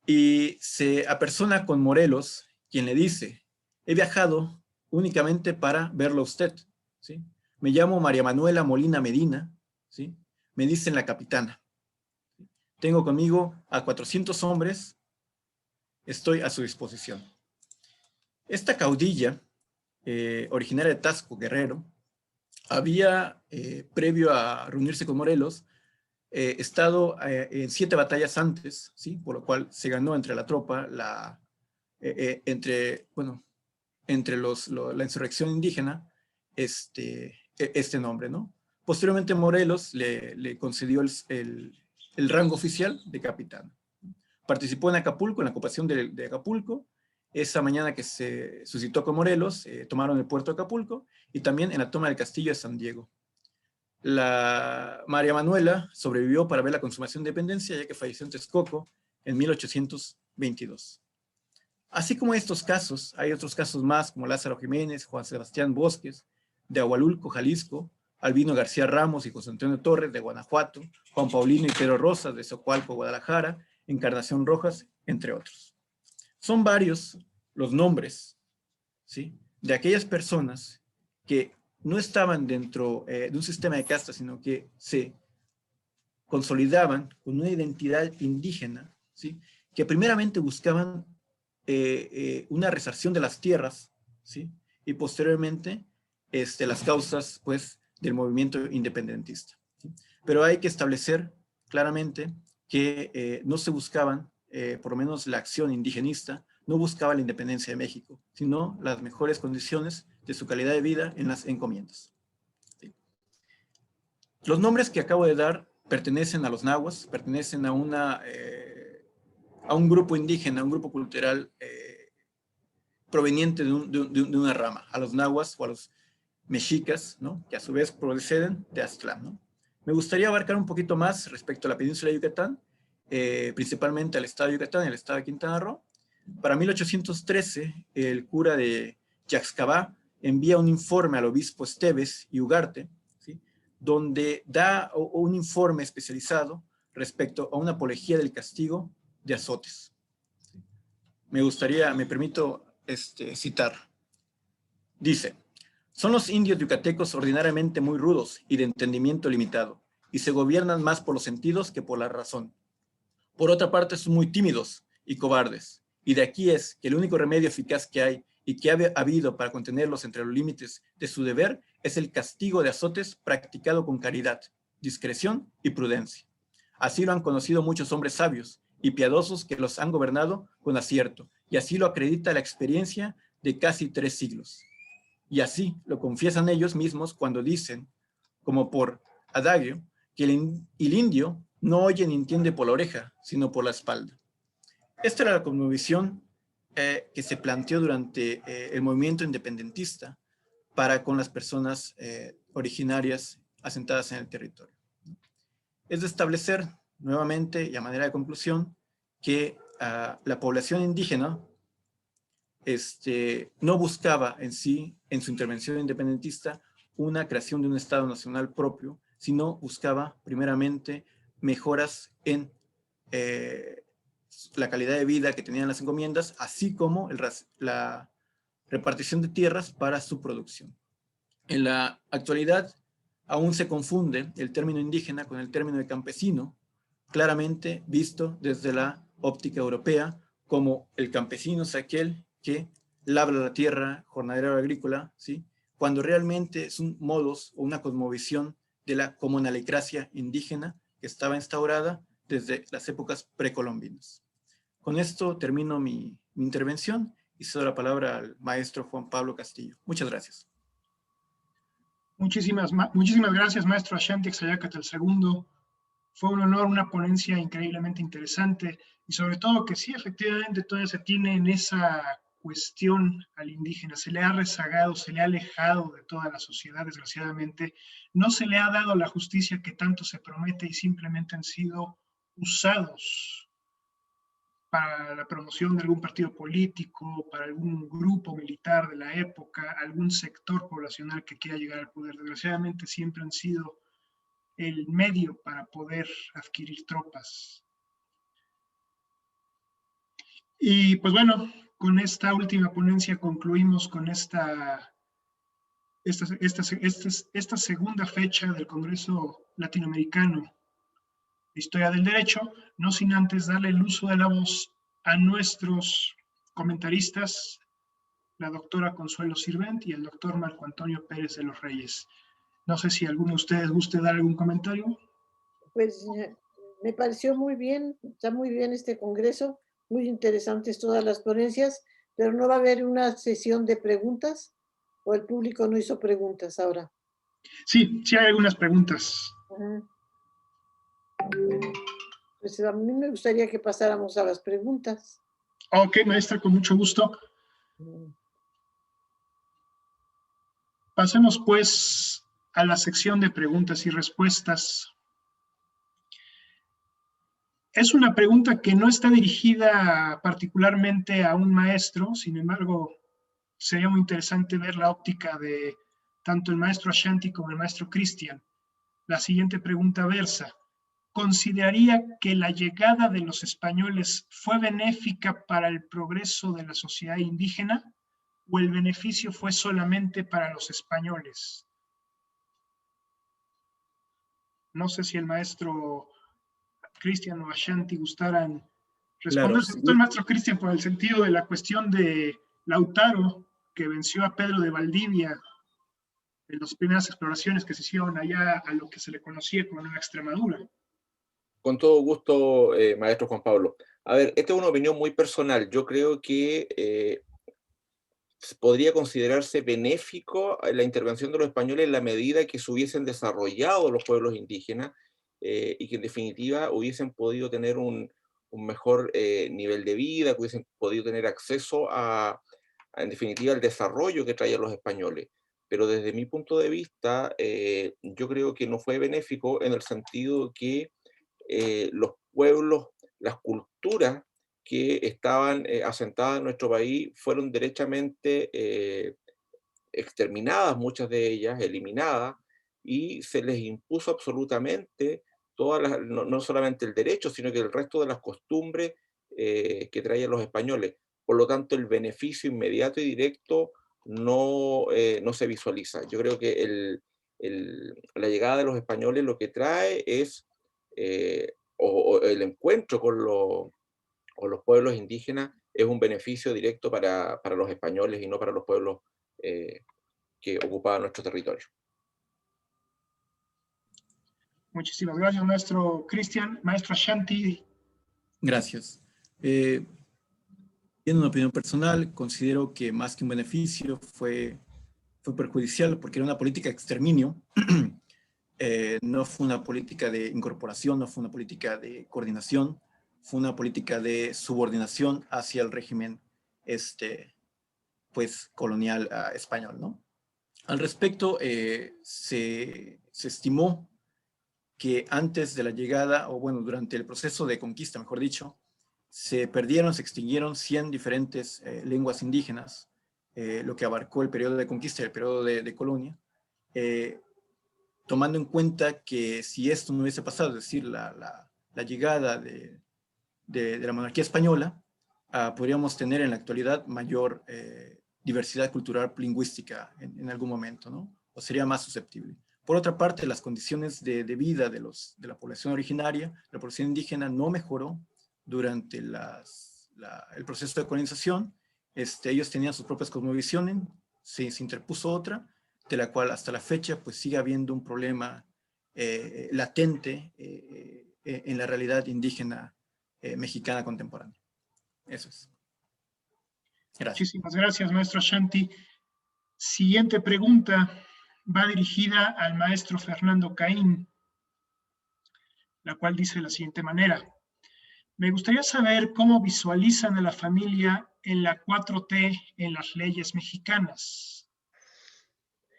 y se apersona con Morelos, quien le dice: he viajado únicamente para verlo a usted, ¿sí? Me llamo María Manuela Molina Medina, ¿sí? Me dicen la capitana. Tengo conmigo a 400 hombres, estoy a su disposición. Esta caudilla, originaria de Tasco, Guerrero, había, previo a reunirse con Morelos, estado en 7 batallas antes, ¿sí?, por lo cual se ganó entre la tropa, entre la insurrección indígena, este nombre, ¿no? Posteriormente Morelos le concedió el rango oficial de capitán. Participó en Acapulco, en la ocupación de Acapulco. Esa mañana que se suscitó con Morelos, tomaron el puerto de Acapulco, y también en la toma del castillo de San Diego. La María Manuela sobrevivió para ver la consumación de independencia, ya que falleció en Texcoco en 1822. Así como estos casos, hay otros casos más, como Lázaro Jiménez, Juan Sebastián Bosques, de Agualulco, Jalisco, Albino García Ramos y José Antonio Torres, de Guanajuato, Juan Paulino y Pedro Rosas, de Xocualco, Guadalajara, Encarnación Rojas, entre otros. Son varios los nombres, ¿sí?, de aquellas personas que no estaban dentro de un sistema de castas, sino que se consolidaban con una identidad indígena, ¿sí?, que primeramente buscaban una resarción de las tierras, ¿sí?, y posteriormente las causas, pues, del movimiento independentista, ¿sí? Pero hay que establecer claramente que no se buscaban, por lo menos la acción indigenista, no buscaba la independencia de México, sino las mejores condiciones de su calidad de vida en las encomiendas, ¿sí? Los nombres que acabo de dar pertenecen a los nahuas, pertenecen a un grupo indígena, a un grupo cultural proveniente de una rama, a los nahuas o a los mexicas, ¿no?, que a su vez proceden de Aztlán, ¿no? Me gustaría abarcar un poquito más respecto a la península de Yucatán, principalmente al estado de Yucatán y al estado de Quintana Roo. Para 1813, el cura de Yaxcabá envía un informe al obispo Esteves y Ugarte, ¿sí?, donde da un informe especializado respecto a una apología del castigo de azotes. Me permito citar. Dice: son los indios yucatecos ordinariamente muy rudos y de entendimiento limitado, y se gobiernan más por los sentidos que por la razón. Por otra parte, son muy tímidos y cobardes, y de aquí es que el único remedio eficaz que hay y que ha habido para contenerlos entre los límites de su deber es el castigo de azotes practicado con caridad, discreción y prudencia. Así lo han conocido muchos hombres sabios y piadosos que los han gobernado con acierto, y así lo acredita la experiencia de casi 3 siglos. Y así lo confiesan ellos mismos cuando dicen, como por adagio, que el indio no oye ni entiende por la oreja, sino por la espalda. Esta era la cosmovisión que se planteó durante el movimiento independentista para con las personas originarias asentadas en el territorio. es de establecer nuevamente y a manera de conclusión que la población indígena no buscaba en sí, en su intervención independentista, una creación de un Estado nacional propio, sino buscaba primeramente mejoras en la calidad de vida que tenían las encomiendas, así como la repartición de tierras para su producción. En la actualidad aún se confunde el término indígena con el término de campesino, claramente visto desde la óptica europea como el campesino es aquel que labra la tierra, jornalero agrícola, ¿sí? Cuando realmente es un modus o una cosmovisión de la comunalicracia indígena que estaba instaurada desde las épocas precolombinas. Con esto termino mi intervención y cedo la palabra al maestro Juan Pablo Castillo. Muchas gracias. Muchísimas gracias, maestro Ashanti Exayácatl II. Fue un honor, una ponencia increíblemente interesante y sobre todo que sí, efectivamente, todavía se tiene en esa cuestión al indígena, se le ha rezagado, se le ha alejado de toda la sociedad, desgraciadamente, no se le ha dado la justicia que tanto se promete y simplemente han sido usados para la promoción de algún partido político, para algún grupo militar de la época, algún sector poblacional que quiera llegar al poder. Desgraciadamente siempre han sido el medio para poder adquirir tropas. Y pues bueno, con esta última ponencia concluimos con esta segunda fecha del Congreso Latinoamericano de Historia del Derecho, no sin antes darle el uso de la voz a nuestros comentaristas, la doctora Consuelo Sirvent y el doctor Marco Antonio Pérez de los Reyes. No sé si alguno de ustedes guste dar algún comentario. Pues me pareció muy bien, está muy bien este congreso, muy interesantes todas las ponencias, pero no va a haber una sesión de preguntas, o el público no hizo preguntas ahora. Sí, sí hay algunas preguntas. Pues a mí me gustaría que pasáramos a las preguntas. Ok, maestra, con mucho gusto. Pasemos pues a la sección de preguntas y respuestas. Es una pregunta que no está dirigida particularmente a un maestro, sin embargo, sería muy interesante ver la óptica de tanto el maestro Ashanti como el maestro Cristian. La siguiente pregunta versa: ¿consideraría que la llegada de los españoles fue benéfica para el progreso de la sociedad indígena o el beneficio fue solamente para los españoles? No sé si el maestro Cristian o Ashanti gustaran responder. Claro, El maestro Cristian por el sentido de la cuestión de Lautaro, que venció a Pedro de Valdivia en las primeras exploraciones que se hicieron allá a lo que se le conocía como Nueva Extremadura. Con todo gusto, maestro Juan Pablo. A ver, esta es una opinión muy personal. Yo creo que podría considerarse benéfico la intervención de los españoles en la medida que se hubiesen desarrollado los pueblos indígenas y que en definitiva hubiesen podido tener un mejor nivel de vida, que hubiesen podido tener acceso en definitiva, al desarrollo que traían los españoles. Pero desde mi punto de vista, yo creo que no fue benéfico en el sentido que los pueblos, las culturas que estaban asentadas en nuestro país fueron derechamente exterminadas, muchas de ellas, eliminadas, y se les impuso absolutamente no solamente el derecho, sino que el resto de las costumbres que traían los españoles. Por lo tanto, el beneficio inmediato y directo no se visualiza. Yo creo que la llegada de los españoles lo que trae es o el encuentro con los pueblos indígenas es un beneficio directo para los españoles y no para los pueblos que ocupaban nuestro territorio. Muchísimas gracias, maestro Cristian. Maestro Ashanti. Gracias. En una opinión personal, considero que más que un beneficio fue perjudicial porque era una política de exterminio. No fue una política de incorporación, no fue una política de coordinación, fue una política de subordinación hacia el régimen pues, colonial español, ¿no? Al respecto, se estimó que antes de la llegada, o bueno, durante el proceso de conquista, mejor dicho, se perdieron, se extinguieron 100 diferentes lenguas indígenas, lo que abarcó el periodo de conquista y el periodo de colonia, tomando en cuenta que si esto no hubiese pasado, es decir, la llegada de la monarquía española, podríamos tener en la actualidad mayor diversidad cultural lingüística en algún momento, ¿no? O sería más susceptible. Por otra parte, las condiciones de vida de la población originaria, la población indígena, no mejoró durante el proceso de colonización. Ellos tenían sus propias cosmovisiones, se interpuso otra, de la cual hasta la fecha pues sigue habiendo un problema latente en la realidad indígena mexicana contemporánea. Eso es. Gracias. Muchísimas gracias, maestro Ashanti. Siguiente pregunta va dirigida al maestro Fernando Caín, la cual dice de la siguiente manera. Me gustaría saber cómo visualizan a la familia en la 4T en las leyes mexicanas.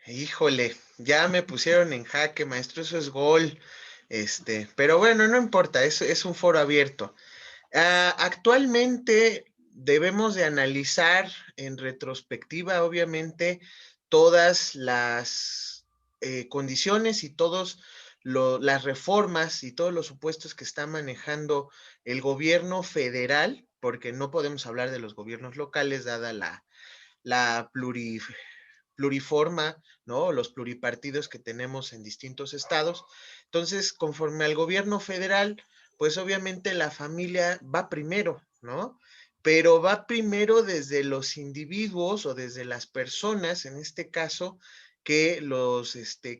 Híjole, ya me pusieron en jaque, maestro, eso es gol. Pero bueno, no importa, es un foro abierto. Actualmente debemos de analizar en retrospectiva, obviamente, todas las condiciones y todas las reformas y todos los supuestos que está manejando el gobierno federal, porque no podemos hablar de los gobiernos locales, dada la pluriforma, ¿no? Los pluripartidos que tenemos en distintos estados. Entonces, conforme al gobierno federal, pues obviamente la familia va primero, ¿no? Pero va primero desde los individuos o desde las personas, en este caso, que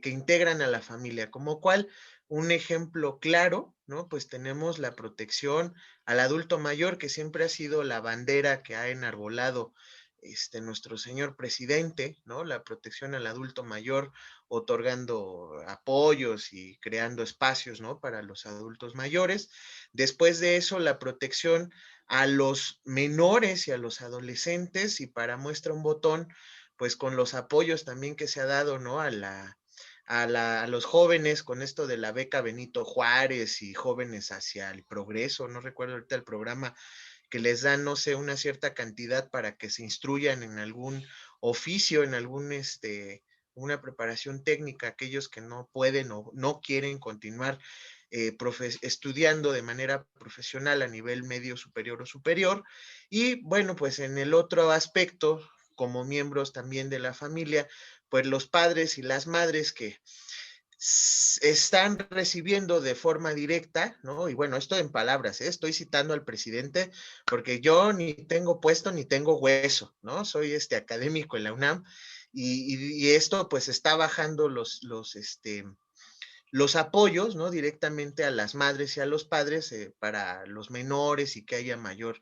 que integran a la familia, como cual un ejemplo claro, ¿no? Pues tenemos la protección al adulto mayor, que siempre ha sido la bandera que ha enarbolado nuestro señor presidente, ¿no? La protección al adulto mayor, otorgando apoyos y creando espacios, ¿no? Para los adultos mayores. Después de eso, la protección a los menores y a los adolescentes, y para muestra un botón, pues con los apoyos también que se ha dado, ¿no? A los jóvenes con esto de la beca Benito Juárez y jóvenes hacia el progreso, no recuerdo ahorita el programa, que les dan, no sé, una cierta cantidad para que se instruyan en algún oficio, en una preparación técnica, aquellos que no pueden o no quieren continuar estudiando de manera profesional a nivel medio superior o superior. Y bueno, pues en el otro aspecto, como miembros también de la familia, pues los padres y las madres que están recibiendo de forma directa, ¿no? Y bueno, esto en palabras, estoy citando al presidente porque yo ni tengo puesto ni tengo hueso, ¿no? Soy académico en la UNAM y esto pues está bajando los apoyos, ¿no? Directamente a las madres y a los padres para los menores y que haya mayor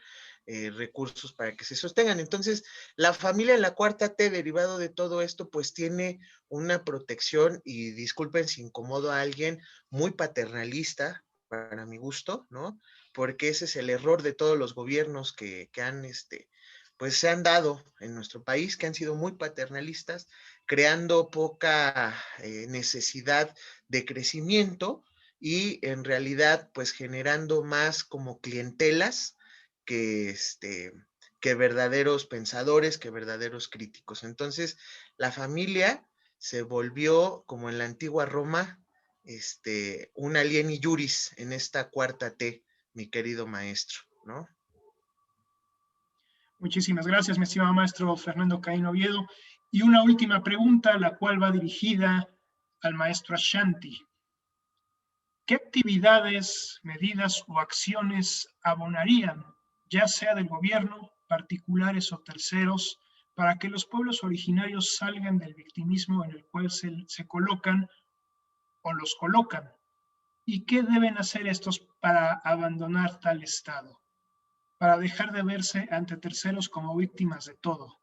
recursos para que se sostengan. Entonces, la familia en la 4T, derivado de todo esto, pues tiene una protección, y disculpen si incomodo a alguien, muy paternalista, para mi gusto, ¿no? Porque ese es el error de todos los gobiernos que han, pues se han dado en nuestro país, que han sido muy paternalistas, creando poca necesidad de crecimiento y en realidad pues generando más como clientelas que, que verdaderos pensadores, que verdaderos críticos. Entonces la familia se volvió, como en la antigua Roma, un alieni juris en esta 4T, mi querido maestro, ¿no? Muchísimas gracias, mi estimado maestro Fernando Caín Oviedo. Y una última pregunta, la cual va dirigida al maestro Ashanti. ¿Qué actividades, medidas o acciones abonarían, ya sea del gobierno, particulares o terceros, para que los pueblos originarios salgan del victimismo en el cual se colocan o los colocan? ¿Y qué deben hacer estos para abandonar tal estado? Para dejar de verse ante terceros como víctimas de todo.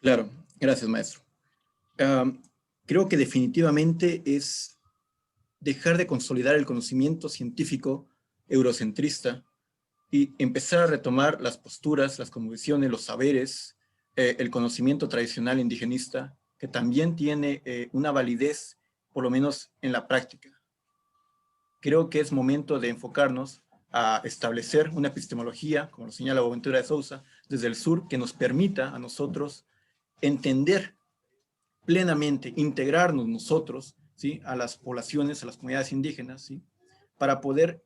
Claro, gracias, maestro. Creo que definitivamente es dejar de consolidar el conocimiento científico eurocentrista y empezar a retomar las posturas, las cosmovisiones, los saberes, el conocimiento tradicional indigenista, que también tiene una validez por lo menos en la práctica. Creo que es momento de enfocarnos a establecer una epistemología, como lo señala Boaventura de Sousa, desde el sur, que nos permita a nosotros entender plenamente, integrarnos nosotros, ¿sí?, a las poblaciones, a las comunidades indígenas, ¿sí?, para poder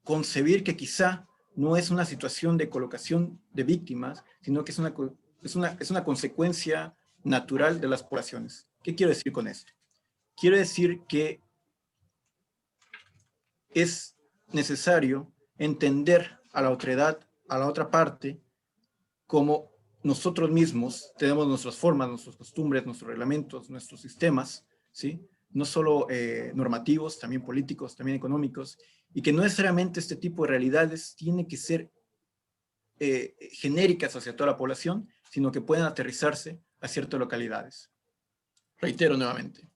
concebir que quizá no es una situación de colocación de víctimas, sino que es una consecuencia natural de las poblaciones. ¿Qué quiero decir con esto? Quiero decir que es necesario entender a la otredad, a la otra parte, como nosotros mismos tenemos nuestras formas, nuestras costumbres, nuestros reglamentos, nuestros sistemas, ¿sí?, no solo normativos, también políticos, también económicos, y que no necesariamente este tipo de realidades tiene que ser genéricas hacia toda la población, sino que pueden aterrizarse a ciertas localidades. Reitero nuevamente,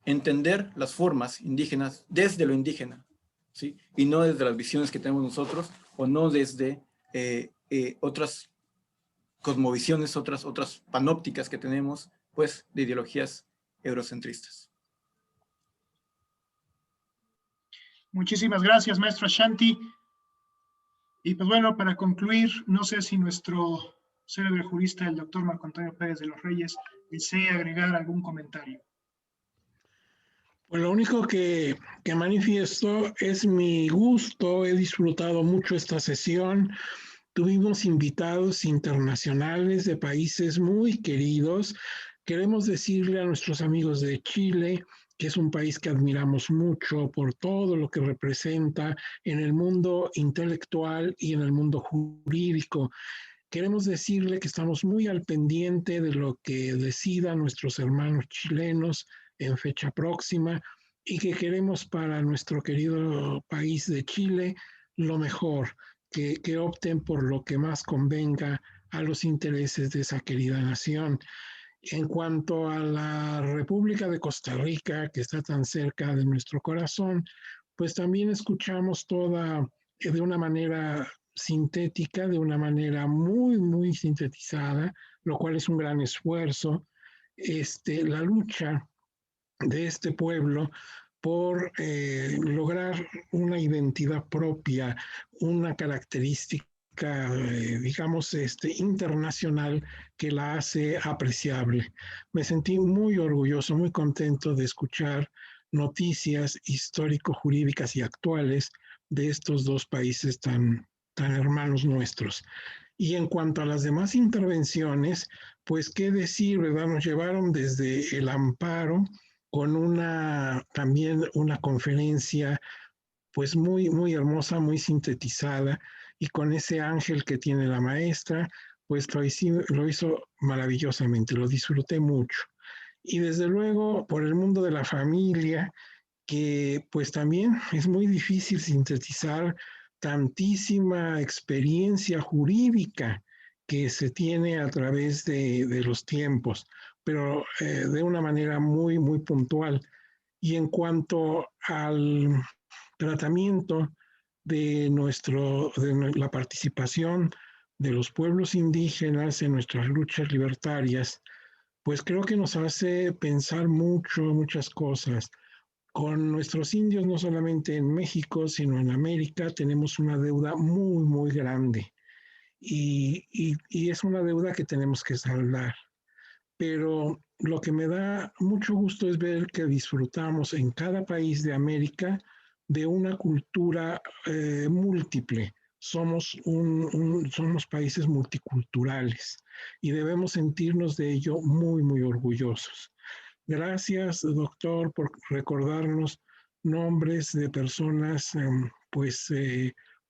entender las formas indígenas desde lo indígena, ¿sí?, y no desde las visiones que tenemos nosotros, o no desde otras cosmovisiones, otras panópticas que tenemos, pues, de ideologías eurocentristas. Muchísimas gracias, maestro Ashanti. Y pues bueno, para concluir, no sé si nuestro célebre jurista, el doctor Marco Antonio Pérez de los Reyes, desea agregar algún comentario. Pues lo único que manifiesto es mi gusto, he disfrutado mucho esta sesión. Tuvimos invitados internacionales de países muy queridos. Queremos decirle a nuestros amigos de Chile que es un país que admiramos mucho por todo lo que representa en el mundo intelectual y en el mundo jurídico. Queremos decirle que estamos muy al pendiente de lo que decidan nuestros hermanos chilenos en fecha próxima y que queremos para nuestro querido país de Chile lo mejor, que opten por lo que más convenga a los intereses de esa querida nación. En cuanto a la República de Costa Rica, que está tan cerca de nuestro corazón, pues también escuchamos toda de una manera sintética, de una manera muy, muy sintetizada, lo cual es un gran esfuerzo, la lucha de este pueblo por lograr una identidad propia, una característica, digamos, internacional que la hace apreciable. Me sentí muy orgulloso, muy contento de escuchar noticias histórico-jurídicas y actuales de estos dos países tan hermanos nuestros. Y en cuanto a las demás intervenciones, pues qué decir, ¿verdad? Nos llevaron desde el amparo con también una conferencia pues muy, muy hermosa, muy sintetizada, y con ese ángel que tiene la maestra, pues lo hizo maravillosamente, lo disfruté mucho. Y desde luego por el mundo de la familia, que pues también es muy difícil sintetizar tantísima experiencia jurídica que se tiene a través de los tiempos, pero de una manera muy, muy puntual. Y en cuanto al tratamiento de la participación de los pueblos indígenas en nuestras luchas libertarias, pues creo que nos hace pensar muchas cosas. Con nuestros indios, no solamente en México, sino en América, tenemos una deuda muy, muy grande. Y es una deuda que tenemos que saldar. Pero lo que me da mucho gusto es ver que disfrutamos en cada país de América de una cultura múltiple. Somos países multiculturales y debemos sentirnos de ello muy, muy orgullosos. Gracias, doctor, por recordarnos nombres de personas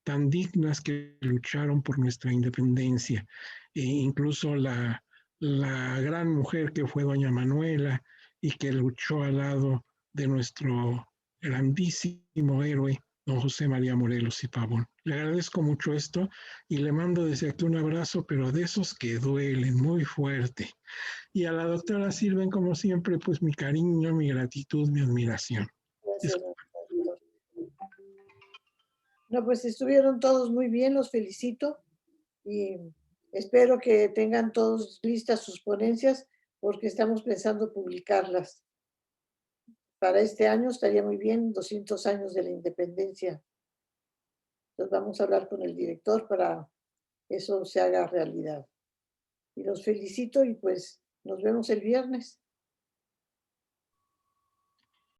tan dignas que lucharon por nuestra independencia. E incluso la gran mujer que fue doña Manuela y que luchó al lado de nuestro grandísimo héroe, don José María Morelos y Pavón. Le agradezco mucho esto y le mando desde aquí un abrazo, pero de esos que duelen muy fuerte. Y a la doctora Silven, como siempre, pues mi cariño, mi gratitud, mi admiración. Gracias, no, pues estuvieron todos muy bien, los felicito y espero que tengan todos listas sus ponencias porque estamos pensando publicarlas. para este año estaría muy bien, 200 años de la independencia. Entonces vamos a hablar con el director para que eso se haga realidad. Y los felicito y pues nos vemos el viernes.